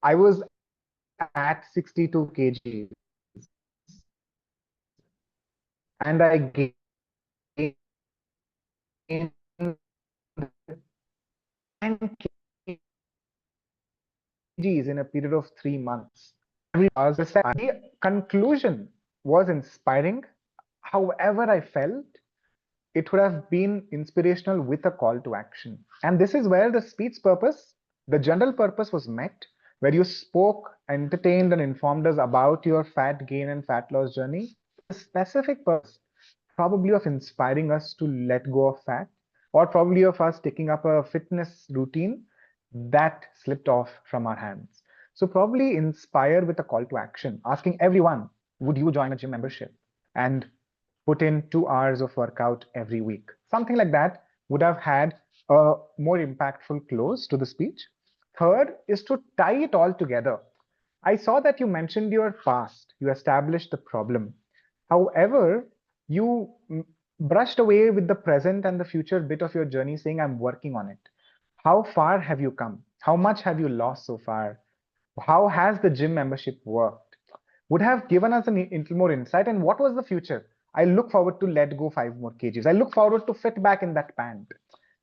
[SPEAKER 16] I was at 62 kgs and I gained 10 kgs in a period of 3 months. The conclusion was inspiring. However, I felt it would have been inspirational with a call to action. And this is where the speech purpose, the general purpose, was met, where you spoke, entertained, and informed us about your fat gain and fat loss journey. The specific purpose, probably of inspiring us to let go of fat, or probably of us taking up a fitness routine that slipped off from our hands. So, probably inspire with a call to action, asking everyone, would you join a gym membership? And put in 2 hours of workout every week. Something like that would have had a more impactful close to the speech. Third is to tie it all together. I saw that you mentioned your past, you established the problem. However, you brushed away with the present and the future bit of your journey, saying, I'm working on it. How far have you come? How much have you lost so far? How has the gym membership worked? Would have given us a little more insight. And what was the future? I look forward to let go 5 more kgs. I look forward to fit back in that pant.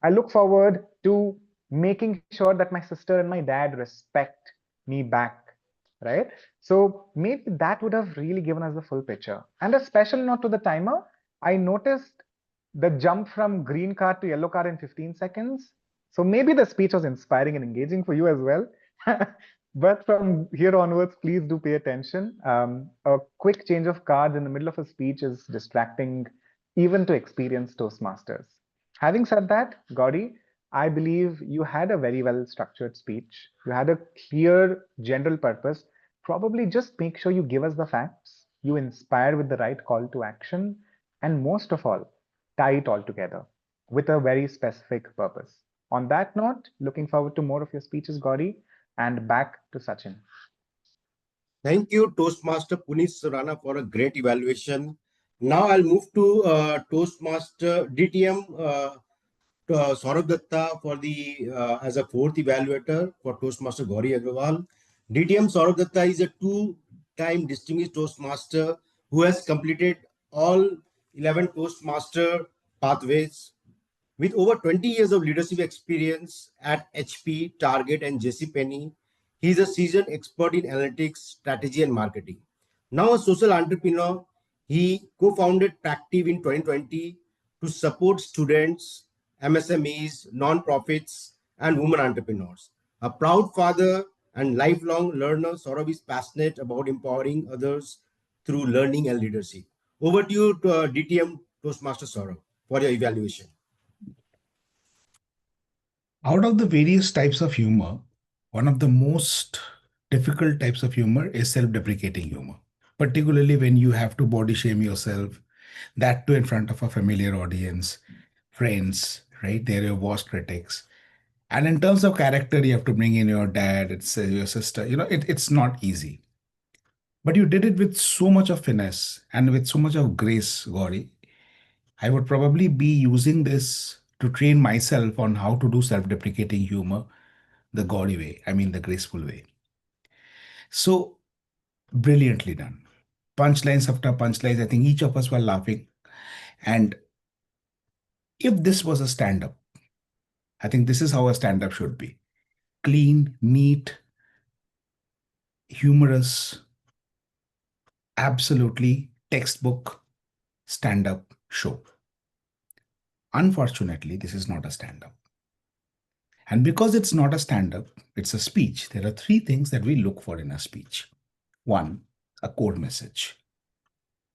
[SPEAKER 16] I look forward to making sure that my sister and my dad respect me back, right? So maybe that would have really given us the full picture. And a special note to the timer, I noticed the jump from green card to yellow card in 15 seconds. So maybe the speech was inspiring and engaging for you as well. But from here onwards, please do pay attention. A quick change of cards in the middle of a speech is distracting, even to experienced Toastmasters. Having said that, Gauri, I believe you had a very well structured speech. You had a clear general purpose. Probably just make sure you give us the facts, you inspire with the right call to action, and most of all, tie it all together with a very specific purpose. On that note, looking forward to more of your speeches, Gauri, and back to Sachin.
[SPEAKER 14] Thank you, Toastmaster Puneet Surana, for a great evaluation. Now I'll move to Toastmaster DTM Saurabh Datta for the as a fourth evaluator for Toastmaster Gauri Agrawal. DTM Saurabh Datta is a two-time distinguished Toastmaster who has completed all 11 Toastmaster pathways. With over 20 years of leadership experience at HP, Target, and JCPenney, he is a seasoned expert in analytics, strategy, and marketing. Now a social entrepreneur, he co-founded Practive in 2020 to support students, MSMEs, non-profits, and women entrepreneurs. A proud father and lifelong learner, Saurabh is passionate about empowering others through learning and leadership. Over to you, DTM Toastmaster Saurabh, for your evaluation.
[SPEAKER 9] Out of the various types of humor, one of the most difficult types of humor is self-deprecating humor, particularly when you have to body shame yourself, that too in front of a familiar audience, friends, right? They're your worst critics. And in terms of character, you have to bring in your dad, it's your sister. It's not easy. But you did it with so much of finesse and with so much of grace, Gauri. I would probably be using this to train myself on how to do self-deprecating humor the Gauri way, I mean the graceful way. So brilliantly done. Punchlines after punchlines. I think each of us were laughing. And if this was a stand-up, I think this is how a stand-up should be. Clean, neat, humorous, absolutely textbook stand-up show. Unfortunately, this is not a stand-up. And because it's not a stand-up, it's a speech. There are three things that we look for in a speech. One, a core message.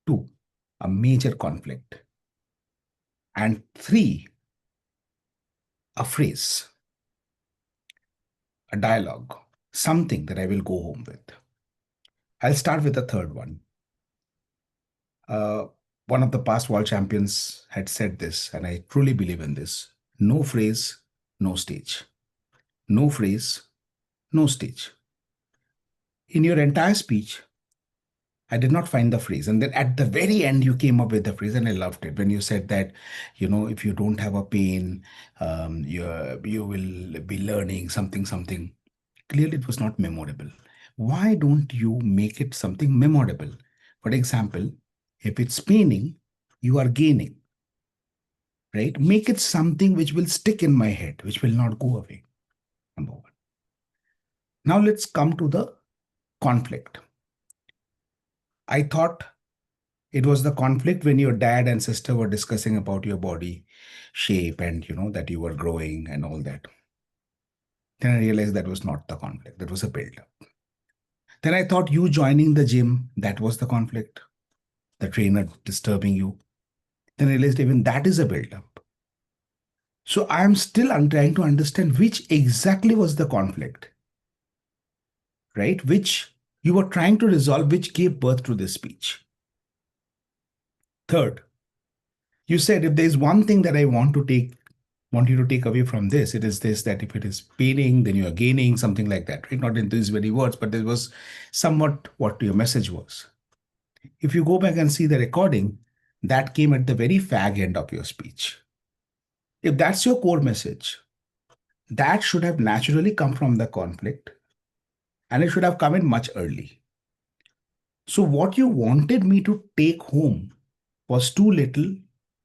[SPEAKER 9] Two, a major conflict. And three, a phrase, a dialogue, something that I will go home with. I'll start with the third one. One of the past world champions had said this, and I truly believe in this. No phrase, no stage. No phrase, no stage. In your entire speech, I did not find the phrase. And then at the very end, you came up with the phrase, and I loved it. When you said that, if you don't have a pain, you will be learning something, something. Clearly, it was not memorable. Why don't you make it something memorable? For example, if it's paining, you are gaining, right? Make it something which will stick in my head, which will not go away. Number one. Now let's come to the conflict. I thought It was the conflict when your dad and sister were discussing about your body shape and that you were growing and all that. Then I realized that was not the conflict. That was a build up. Then I thought you joining the gym, that was the conflict. The trainer disturbing you. Then I realized even that is a build up. So I am still trying to understand which exactly was the conflict, right? Which you were trying to resolve, which gave birth to this speech. Third, you said if there's one thing that I want you to take away from this, it is this, that if it is paining, then you are gaining, something like that, right? Not in these very words, but there was somewhat what your message was. If you go back and see the recording, that came at the very fag end of your speech. If that's your core message, that should have naturally come from the conflict and it should have come in much early. So, what you wanted me to take home was too little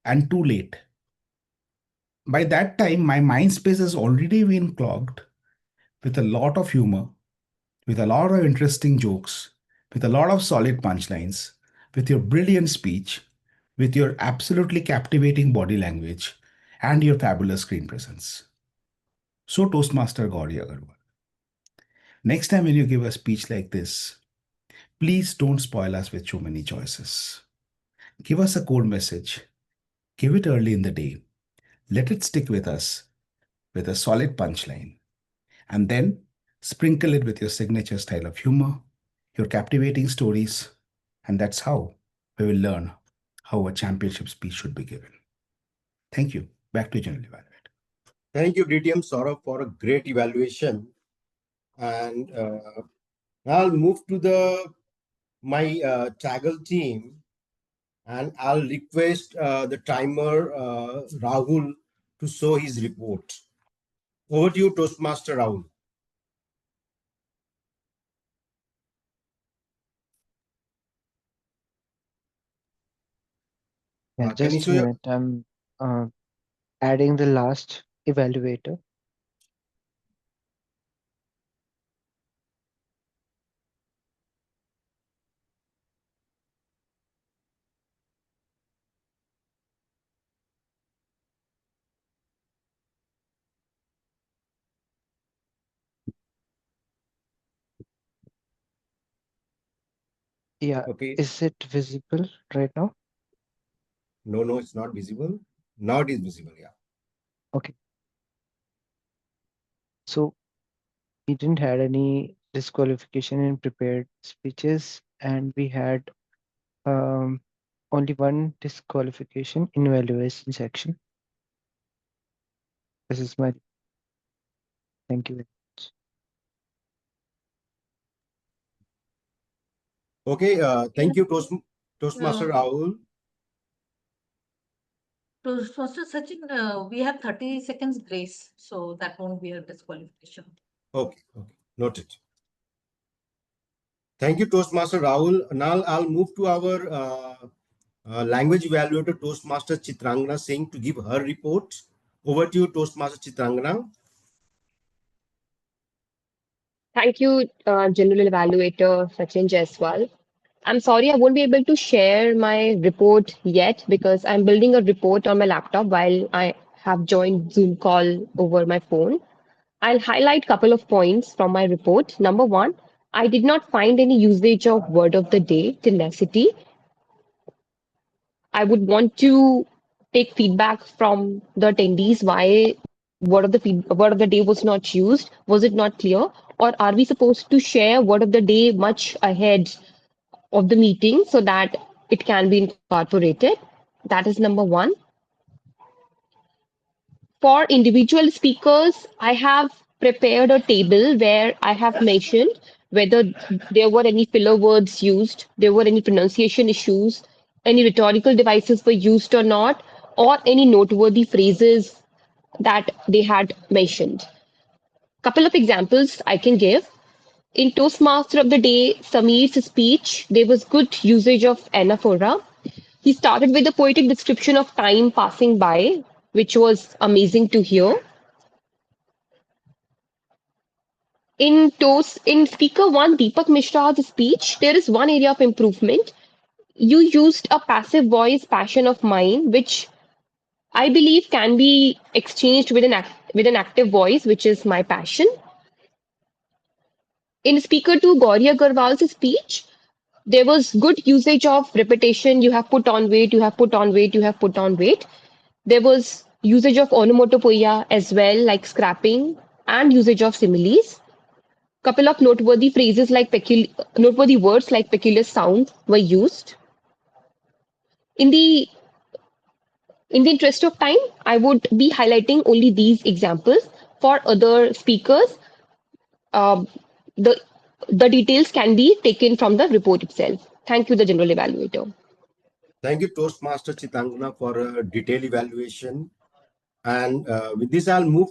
[SPEAKER 9] and too late. By that time, my mind space has already been clogged with a lot of humor, with a lot of interesting jokes, with a lot of solid punchlines, with your brilliant speech, with your absolutely captivating body language, and your fabulous screen presence. So, Toastmaster Gauri Agarwal, next time when you give a speech like this, please don't spoil us with too many choices. Give us a core message, give it early in the day, let it stick with us with a solid punchline, and then sprinkle it with your signature style of humor, your captivating stories, and that's how we will learn how a championship speech should be given. Thank you. Back to General Evaluate.
[SPEAKER 14] Thank you, DTM Saurabh, for a great evaluation. And I'll move to my Taggle team, and I'll request the timer Rahul to show his report. Over to you, Toastmaster Rahul.
[SPEAKER 5] Yeah,
[SPEAKER 14] Can you
[SPEAKER 5] just a
[SPEAKER 14] show your?
[SPEAKER 5] minute. I'm adding the last evaluator. Yeah,
[SPEAKER 14] Okay.
[SPEAKER 5] is it visible right now?
[SPEAKER 14] No, it's not visible. Now it is visible. Yeah.
[SPEAKER 5] Okay. So we didn't had any disqualification in prepared speeches, and we had only one disqualification in evaluation section. This is my thank you very much.
[SPEAKER 14] Okay. Thank you,
[SPEAKER 2] Uh,
[SPEAKER 14] Toastmaster Rahul.
[SPEAKER 2] Toastmaster Sachin, we have 30 seconds grace, so that won't be a disqualification.
[SPEAKER 14] Okay. Noted. Thank you, Toastmaster Rahul. Now I'll move to our language evaluator, Toastmaster Chitrangana Singh, to give her report. Over to you, Toastmaster Chitrangana.
[SPEAKER 7] Thank you, General Evaluator Sachin Jaiswal. I'm sorry I won't be able to share my report yet because I'm building a report on my laptop while I have joined Zoom call over my phone. I'll highlight a couple of points from my report. Number one, I did not find any usage of word of the day, tenacity. I would want to take feedback from the attendees why word of the day was not used. Was it not clear? Or are we supposed to share word of the day much ahead of the meeting so that it can be incorporated? That is number one. For individual speakers, I have prepared a table where I have mentioned whether there were any filler words used, there were any pronunciation issues, any rhetorical devices were used or not, or any noteworthy phrases that they had mentioned. Couple of examples I can give. In Toastmaster of the Day, Samir's speech, there was good usage of anaphora. He started with a poetic description of time passing by, which was amazing to hear. In Speaker 1, Deepak Mishra's speech, there is one area of improvement. You used a passive voice passion of mine, which I believe can be exchanged with with an active voice, which is my passion. In speaker to Gauri Agarwal's speech, there was good usage of repetition. You have put on weight, you have put on weight, you have put on weight. There was usage of onomatopoeia as well, like scrapping, and usage of similes. Couple of noteworthy phrases like noteworthy words like peculiar sound were used. In the interest of time, I would be highlighting only these examples. For other speakers, uh, the details can be taken from the report itself. Thank you, the general evaluator.
[SPEAKER 14] Thank you, Toastmaster Chitangana, for a detailed evaluation. And with this, I'll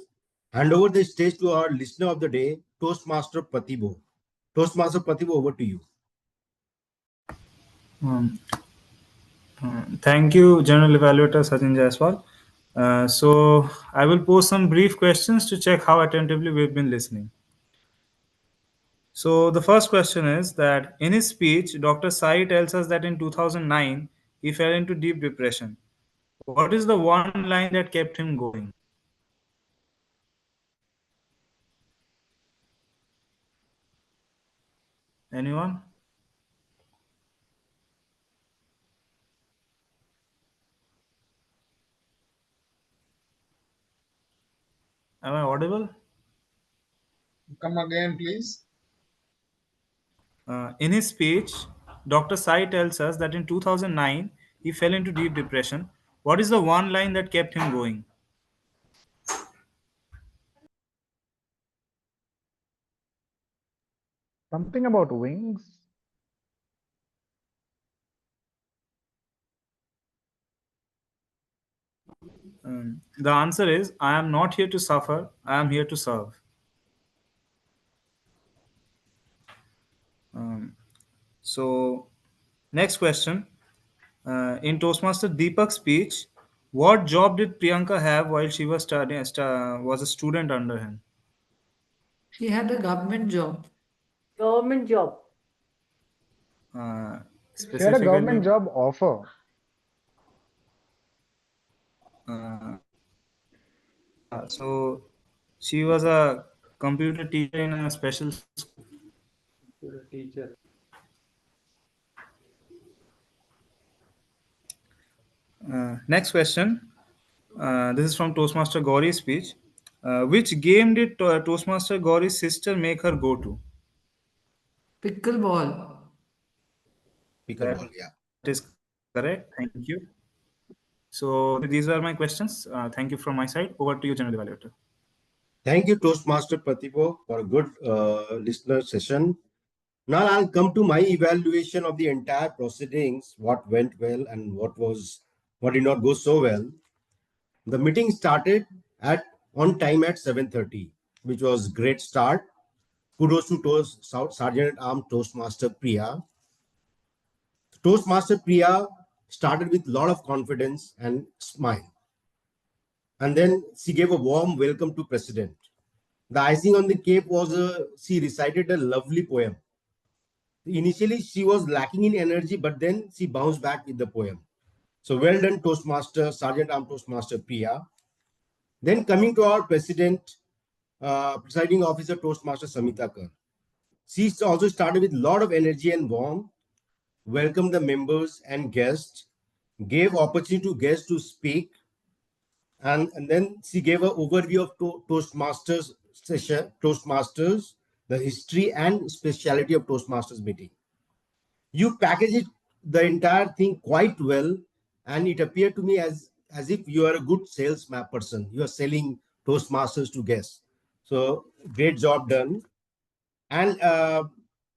[SPEAKER 14] hand over the stage to our listener of the day, Toastmaster Patibo. Toastmaster Patibo, over to you.
[SPEAKER 17] Um, Thank you, General Evaluator Sachin Jaiswal. So I will pose some brief questions to check how attentively we've been listening. So the first question is that in his speech, Dr. Sai tells us that in 2009, he fell into deep depression. What is the one line that kept him going? Anyone? Am I audible?
[SPEAKER 18] Come again, please.
[SPEAKER 17] In his speech, Dr. Sai tells us that in 2009, he fell into deep depression. What is the one line that kept him going?
[SPEAKER 16] Something about wings.
[SPEAKER 17] The answer is I am not here to suffer, I am here to serve. So, next question. In Toastmaster Deepak's speech, what job did Priyanka have while she was was a student under him?
[SPEAKER 1] She had a government job.
[SPEAKER 8] Government job.
[SPEAKER 17] Uh,
[SPEAKER 16] She had a
[SPEAKER 17] specifically,
[SPEAKER 16] government job offer.
[SPEAKER 17] so she was a computer teacher in a special school.
[SPEAKER 10] Computer teacher.
[SPEAKER 17] Next question. This is from Toastmaster Gauri's speech. Which game did Toastmaster Gauri's sister make her go to?
[SPEAKER 1] Pickleball.
[SPEAKER 14] Pickleball, yeah.
[SPEAKER 17] That is correct. Thank you. So these were my questions. Thank you from my side. Over to you, General Evaluator.
[SPEAKER 14] Thank you, Toastmaster Patibo, for a good listener session. Now I'll come to my evaluation of the entire proceedings, what went well and what did not go so well. The meeting started on time at 7:30, which was great start. Kudos to Sergeant Arm Toastmaster Priya. Toastmaster Priya started with a lot of confidence and smile. And then she gave a warm welcome to President. The icing on the cake was she recited a lovely poem. Initially, she was lacking in energy, but then she bounced back with the poem. So well done, Toastmaster, Sergeant Arm Toastmaster Priya. Then coming to our President, Presiding Officer Toastmaster Samita Kar. She also started with a lot of energy and warmth, welcomed the members and guests, gave opportunity to guests to speak, and then she gave an overview of Toastmasters session, Toastmasters, the history and speciality of Toastmasters meeting. You package it the entire thing quite well, and it appeared to me as if you are a good salesman person. You are selling Toastmasters to guests. So great job done. And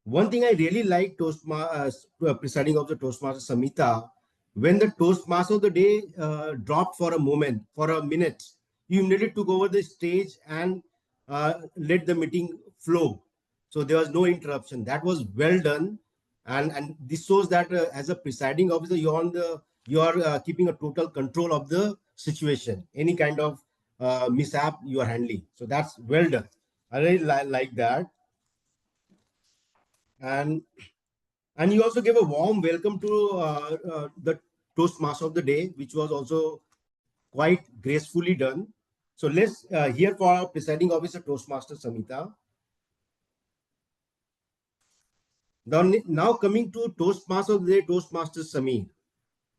[SPEAKER 14] one thing I really like presiding of the Toastmaster Samita, when the Toastmaster of the day dropped for a moment, for a minute, you immediately took over the stage and let the meeting flow. So there was no interruption. That was well done, and this shows that as a presiding officer, you are keeping a total control of the situation. Any kind of mishap you are handling. So that's well done. I really like that. And And you also gave a warm welcome to the Toastmaster of the Day, which was also quite gracefully done. So let's hear for our presiding officer, Toastmaster Samita. Now coming to Toastmaster of the Day, Toastmaster Samir.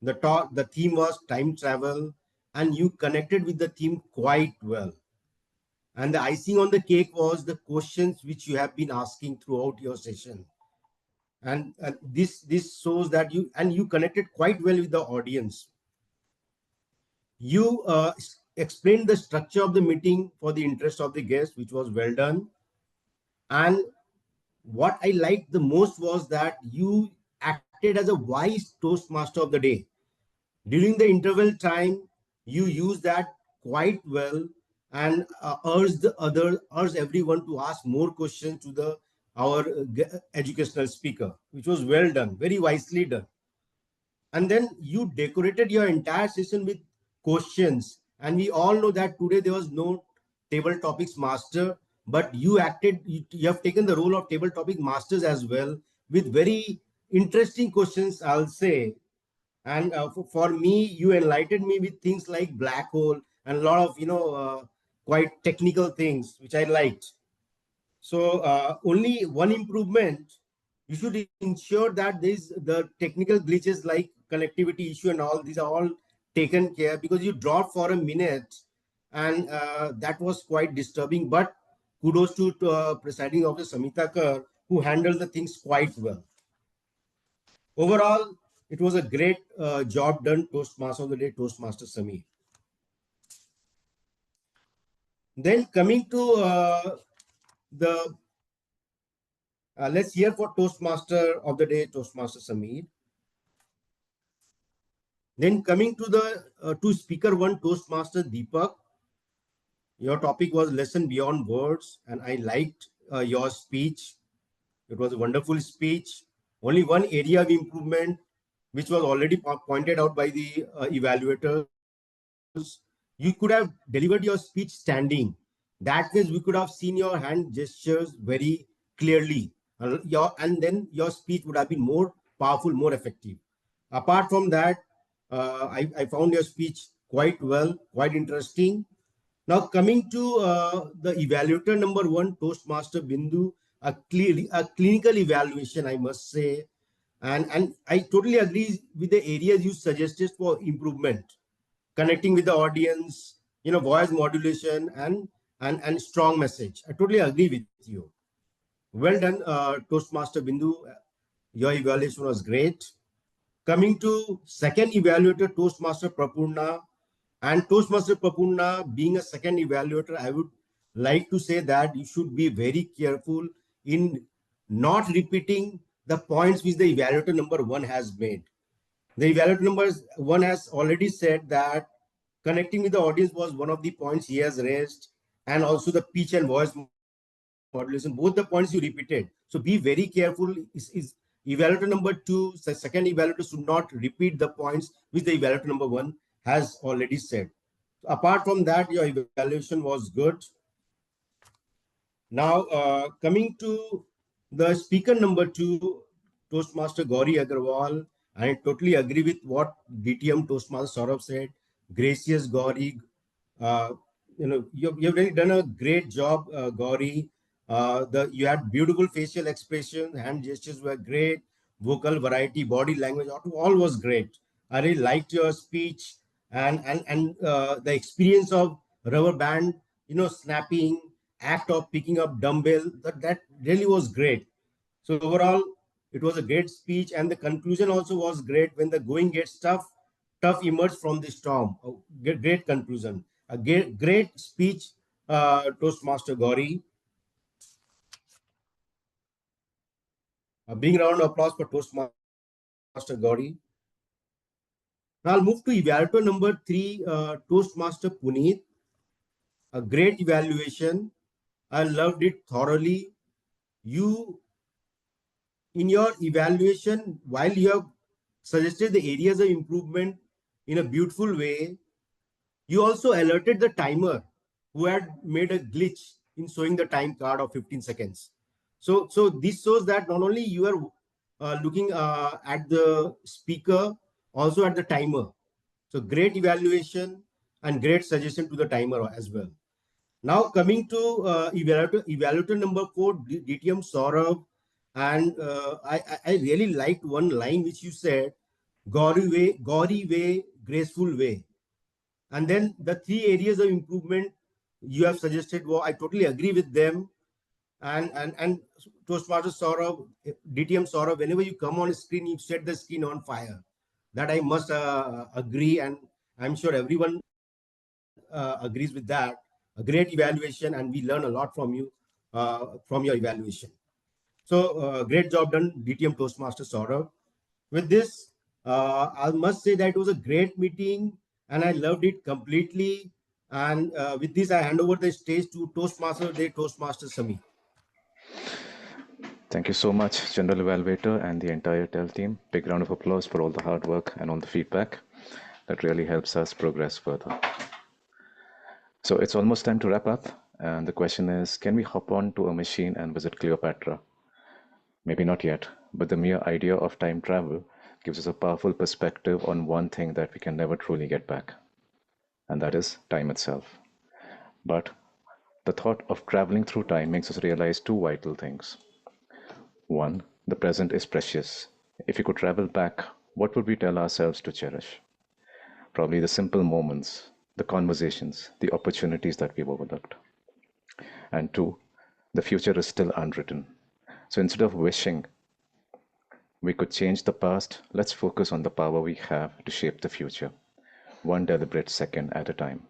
[SPEAKER 14] The theme was time travel, and you connected with the theme quite well. And the icing on the cake was the questions which you have been asking throughout your session. And this shows that you connected quite well with the audience. You explained the structure of the meeting for the interest of the guest, which was well done. And what I liked the most was that you acted as a wise Toastmaster of the day. During the interval time, you used that quite well and urged everyone to ask more questions to our educational speaker, which was well done, very wisely done. And then you decorated your entire session with questions, and we all know that today there was no table topics master, but you have taken the role of table topic masters as well, with very interesting questions, I'll say. And for me, you enlightened me with things like black hole and a lot of quite technical things which I liked. So only one improvement, you should ensure that the technical glitches like connectivity issue and all, these are all taken care, because you dropped for a minute, and that was quite disturbing. But kudos to presiding officer Samita Kar, who handled the things quite well. Overall, it was a great job done, Toastmaster of the Day, Toastmaster Samir. Then coming to the let's hear for Toastmaster of the Day, Toastmaster Samir. Then coming to the to speaker one, Toastmaster Deepak. Your topic was lesson beyond words, and I liked your speech. It was a wonderful speech. Only one area of improvement, which was already pointed out by the evaluators. You could have delivered your speech standing. That way, we could have seen your hand gestures very clearly. And then your speech would have been more powerful, more effective. Apart from that, I found your speech quite well, quite interesting. Now, coming to the evaluator number one, Toastmaster Bindu, a clinical evaluation, I must say. And I totally agree with the areas you suggested for improvement, connecting with the audience, voice modulation and strong message. I totally agree with you. Well done, Toastmaster Bindu. Your evaluation was great. Coming to second evaluator, Toastmaster Prapurna. And Toastmaster Prapurna, being a second evaluator, I would like to say that you should be very careful in not repeating the points which the evaluator number one has made. The evaluator number one has already said that connecting with the audience was one of the points he has raised, and also the pitch and voice modulation, both the points you repeated. So be very careful. Is evaluator number two, the second evaluator should not repeat the points which the evaluator number one has already said. Apart from that, your evaluation was good. Now, coming to the speaker number two, Toastmaster Gauri Agarwal, I totally agree with what DTM Toastmaster Saurabh said. Gracious Gauri, uh, you've really done a great job, Gauri. You had beautiful facial expression, hand gestures were great, vocal variety, body language, all was great. I really liked your speech and the experience of rubber band, snapping, act of picking up dumbbell. That really was great. So overall, it was a great speech, and the conclusion also was great. When the going gets tough, tough emerge from the storm. Great conclusion. A great speech, Toastmaster Gauri. A big round of applause for Toastmaster Gauri. Now I'll move to evaluator number three, Toastmaster Puneet. A great evaluation. I loved it thoroughly. You, in your evaluation, while you have suggested the areas of improvement in a beautiful way, you also alerted the timer who had made a glitch in showing the time card of 15 seconds. So this shows that not only you are looking at the speaker, also at the timer. So great evaluation and great suggestion to the timer as well. Now coming to evaluator number 4, DTM Saurabh, and I really liked one line which you said, gory way, graceful way. And then the 3 areas of improvement you have suggested, well, I totally agree with them. And Toastmaster Saurabh, DTM Saurabh, whenever you come on screen, you set the screen on fire. That I must agree, and I'm sure everyone agrees with that. A great evaluation, and we learn a lot from your evaluation. So great job done, DTM Toastmaster Saurabh. With this, I must say that it was a great meeting, and I loved it completely. And with this, I hand over the stage to Toastmaster Day, Toastmaster Sami.
[SPEAKER 4] Thank you so much, General Evaluator and the entire TEL team. Big round of applause for all the hard work and all the feedback. That really helps us progress further. So it's almost time to wrap up. And the question is, can we hop on to a machine and visit Cleopatra? Maybe not yet, but the mere idea of time travel gives us a powerful perspective on one thing that we can never truly get back, and that is time itself. But the thought of traveling through time makes us realize two vital things. One, the present is precious. If we could travel back, what would we tell ourselves to cherish? Probably the simple moments, the conversations, the opportunities that we've overlooked. And two, the future is still unwritten. So instead of wishing we could change the past, let's focus on the power we have to shape the future, one deliberate second at a time.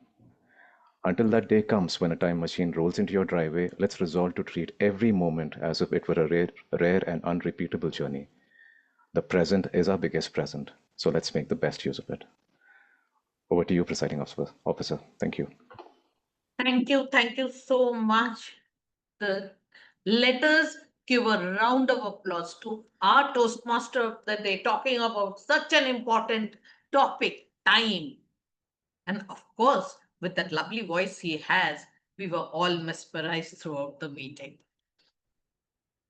[SPEAKER 4] Until that day comes when a time machine rolls into your driveway, let's resolve to treat every moment as if it were a rare and unrepeatable journey. The present is our biggest present, so let's make the best use of it. Over to you, Presiding Officer. Thank you.
[SPEAKER 2] Thank you so much. Let us give a round of applause to our Toastmaster of the day talking about such an important topic, time. And of course, with that lovely voice he has, we were all mesmerized throughout the meeting.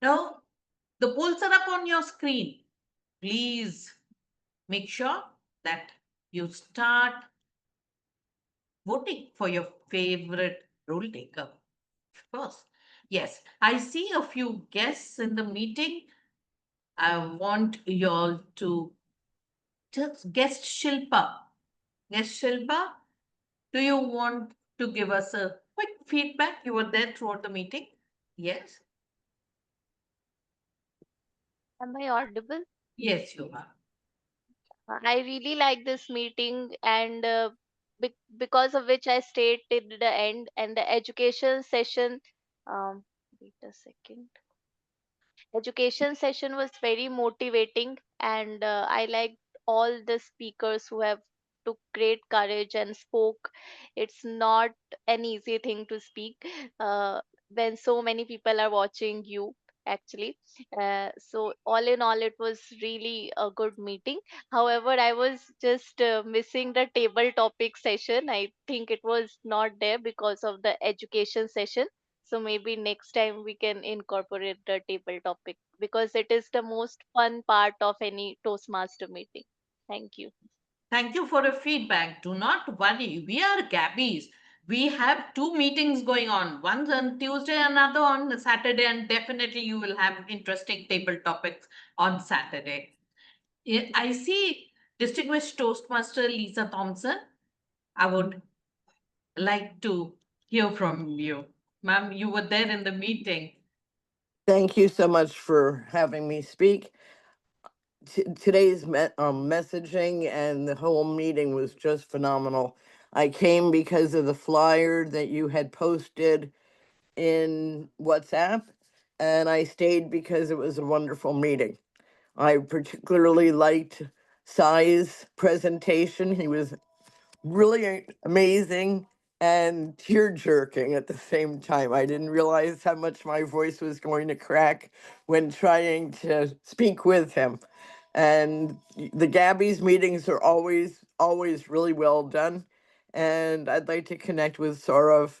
[SPEAKER 2] Now, the polls are up on your screen. Please make sure that you start voting for your favorite role taker. Of course. Yes, I see a few guests in the meeting. I want you all to just guest Shilpa. Guest Shilpa, do you want to give us a quick feedback? You were there throughout the meeting. Yes?
[SPEAKER 3] Am I audible?
[SPEAKER 2] Yes, you are.
[SPEAKER 3] I really like this meeting, and because of which I stayed till the end. And the education session, wait a second. Education session was very motivating, and I liked all the speakers who have took great courage and spoke. It's not an easy thing to speak when so many people are watching you, actually. So all in all, it was really a good meeting. However, I was just missing the table topic session. I think it was not there because of the education session. So maybe next time we can incorporate the table topic, because it is the most fun part of any Toastmaster meeting. Thank you.
[SPEAKER 2] Thank you for the feedback. Do not worry. We are Gabbies. We have two meetings going on, one on Tuesday, another on Saturday, and definitely you will have interesting table topics on Saturday. I see distinguished Toastmaster Lisa Thompson. I would like to hear from you. Ma'am, you were there in the meeting.
[SPEAKER 6] Thank you so much for having me speak. Today's messaging and the whole meeting was just phenomenal. I came because of the flyer that you had posted in WhatsApp, and I stayed because it was a wonderful meeting. I particularly liked Sai's presentation. He was really amazing and tear jerking at the same time. I didn't realize how much my voice was going to crack when trying to speak with him. And the Gabby's meetings are always really well done. And I'd like to connect with Saurav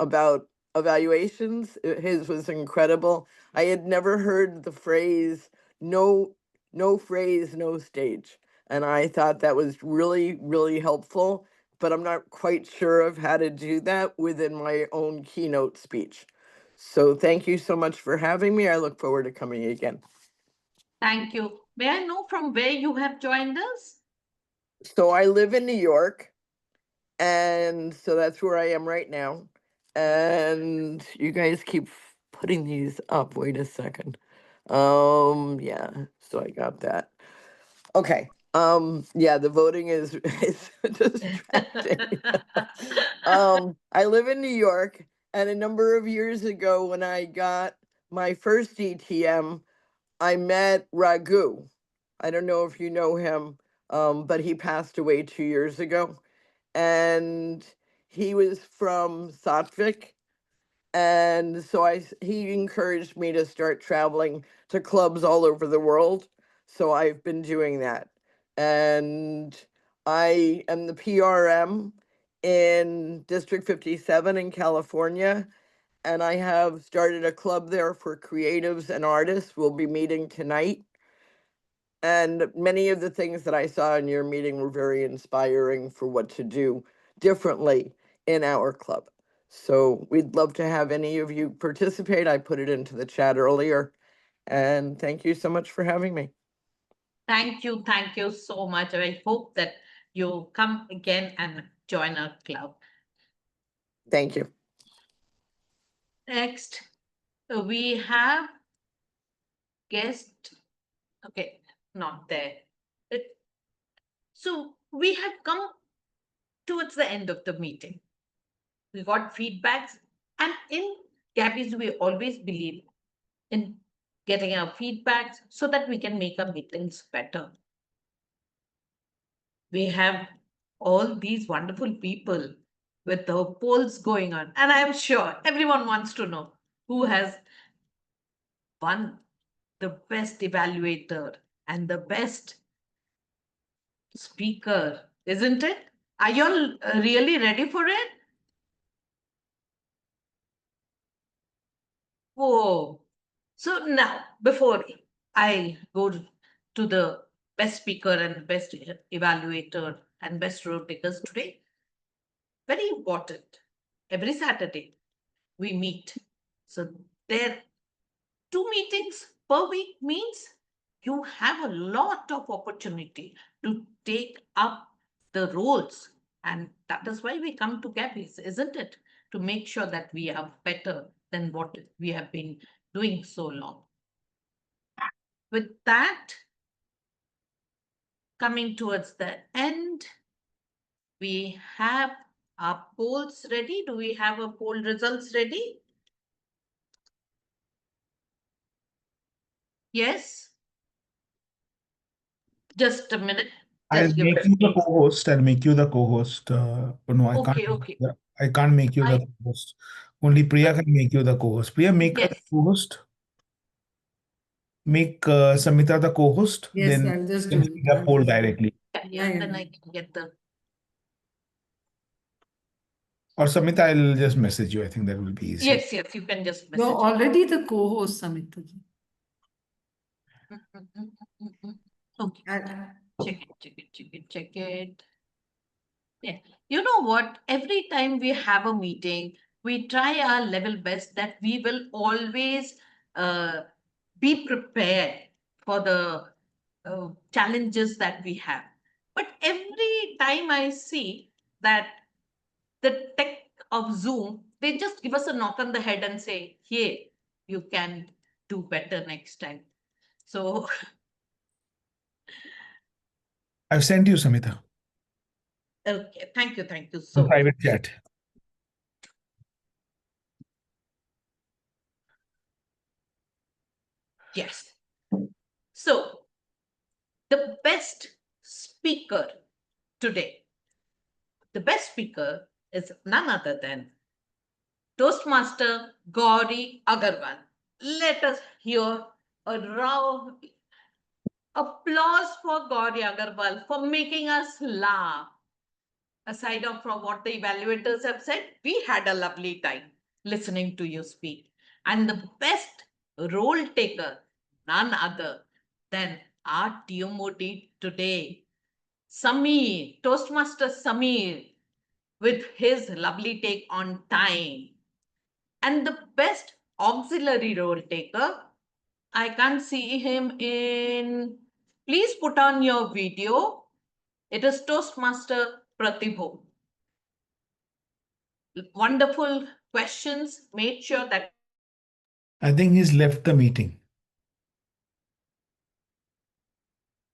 [SPEAKER 6] about evaluations. His was incredible. I had never heard the phrase no phrase, no stage. And I thought that was really, really helpful, but I'm not quite sure of how to do that within my own keynote speech. So thank you so much for having me. I look forward to coming again.
[SPEAKER 2] Thank you. May I know from where you have joined us?
[SPEAKER 6] So I live in New York, and so that's where I am right now. And you guys keep putting these up. Wait a second. Yeah, so I got that. Okay. Yeah, the voting is is distracting. I live in New York, and a number of years ago when I got my first DTM, I met Raghu. I don't know if you know him, but he passed away 2 years ago. And he was from Satvik, and so he encouraged me to start traveling to clubs all over the world. So I've been doing that. And I am the PRM in District 57 in California. And I have started a club there for creatives and artists. We'll be meeting tonight. And many of the things that I saw in your meeting were very inspiring for what to do differently in our club. So we'd love to have any of you participate. I put it into the chat earlier. And thank you so much for having me.
[SPEAKER 2] Thank you so much. I hope that you come again and join our club.
[SPEAKER 6] Thank you.
[SPEAKER 2] Next, we have guest. Okay, not there. So we have come towards the end of the meeting. We got feedbacks, and in Gabbys, we always believe in getting our feedbacks so that we can make our meetings better. We have all these wonderful people with the polls going on, and I'm sure everyone wants to know who has won the best evaluator and the best speaker, isn't it? Are you all really ready for it? Oh, so now before I go to the best speaker and best evaluator and best role takers today, very important. Every Saturday we meet. So there 2 meetings per week means you have a lot of opportunity to take up the roles. And that is why we come to Gabbys, isn't it? To make sure that we are better than what we have been doing so long. With that, coming towards the end, we have our polls ready. Do we have our poll results ready? Yes. Just a minute.
[SPEAKER 9] I'll
[SPEAKER 2] Just give
[SPEAKER 9] make
[SPEAKER 2] us.
[SPEAKER 9] you the co-host. I'll make you the co-host. No, I can't.
[SPEAKER 2] Okay.
[SPEAKER 9] I can't make you the co-host. Only Priya can make you the co-host. Priya, make her the co-host. Make Samita the co-host.
[SPEAKER 1] Yes,
[SPEAKER 9] Then
[SPEAKER 1] I'll just
[SPEAKER 9] you
[SPEAKER 1] do
[SPEAKER 9] can see
[SPEAKER 1] it.
[SPEAKER 9] the poll directly.
[SPEAKER 2] Yeah, then I can get the.
[SPEAKER 9] Or Samita, I'll just message you. I think that will be easier.
[SPEAKER 2] Yes, you can just message.
[SPEAKER 1] You're already the co-host, Samita ji.
[SPEAKER 2] Okay. Check it. Yeah. You know what? Every time we have a meeting, we try our level best that we will always be prepared for the challenges that we have. But every time I see that the tech of Zoom, they just give us a knock on the head and say, hey, you can do better next time. So
[SPEAKER 9] I've sent you, Samita.
[SPEAKER 2] okay, thank you so much.
[SPEAKER 9] Private chat.
[SPEAKER 2] Yes. So the best speaker today, the best speaker is none other than Toastmaster Gauri Agarwal. Let us hear a round applause for Gauri Agarwal for making us laugh. Aside from what the evaluators have said, we had a lovely time listening to you speak. And the best role taker, none other Then our TMOD today, Samir, Toastmaster Samir, with his lovely take on time. And the best auxiliary role taker, I can't see him in. Please put on your video. It is Toastmaster Pratibho. Wonderful questions. Made sure that
[SPEAKER 9] I think he's left the meeting.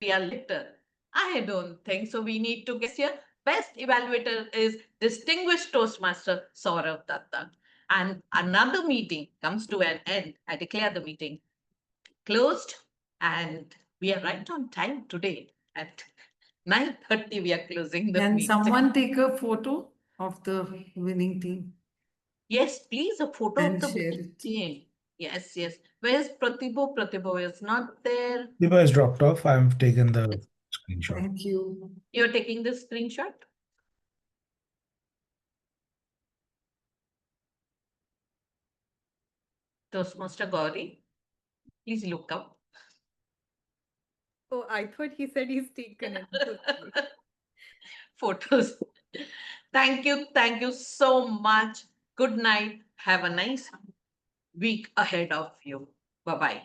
[SPEAKER 2] we are later. I don't think so. We need to guess here. Best evaluator is distinguished Toastmaster Saurav Datta. And another meeting comes to an end. I declare the meeting closed, and we are right on time today at 9:30. We are closing the
[SPEAKER 1] Can
[SPEAKER 2] meeting.
[SPEAKER 1] someone take a photo of the winning team
[SPEAKER 2] Yes, please, a photo of
[SPEAKER 1] and
[SPEAKER 2] the
[SPEAKER 1] share
[SPEAKER 2] winning
[SPEAKER 1] it?
[SPEAKER 2] team. Yes, yes. Where's Pratibho? Pratibho is not there.
[SPEAKER 9] Diba has dropped off. I've taken the screenshot.
[SPEAKER 1] Thank you.
[SPEAKER 2] You're taking the screenshot? Toastmaster Gauri, please look up.
[SPEAKER 12] Oh, I thought he said he's taken it. So sorry.
[SPEAKER 2] Photos. Thank you so much. Good night. Have a nice week ahead of you. Bye bye.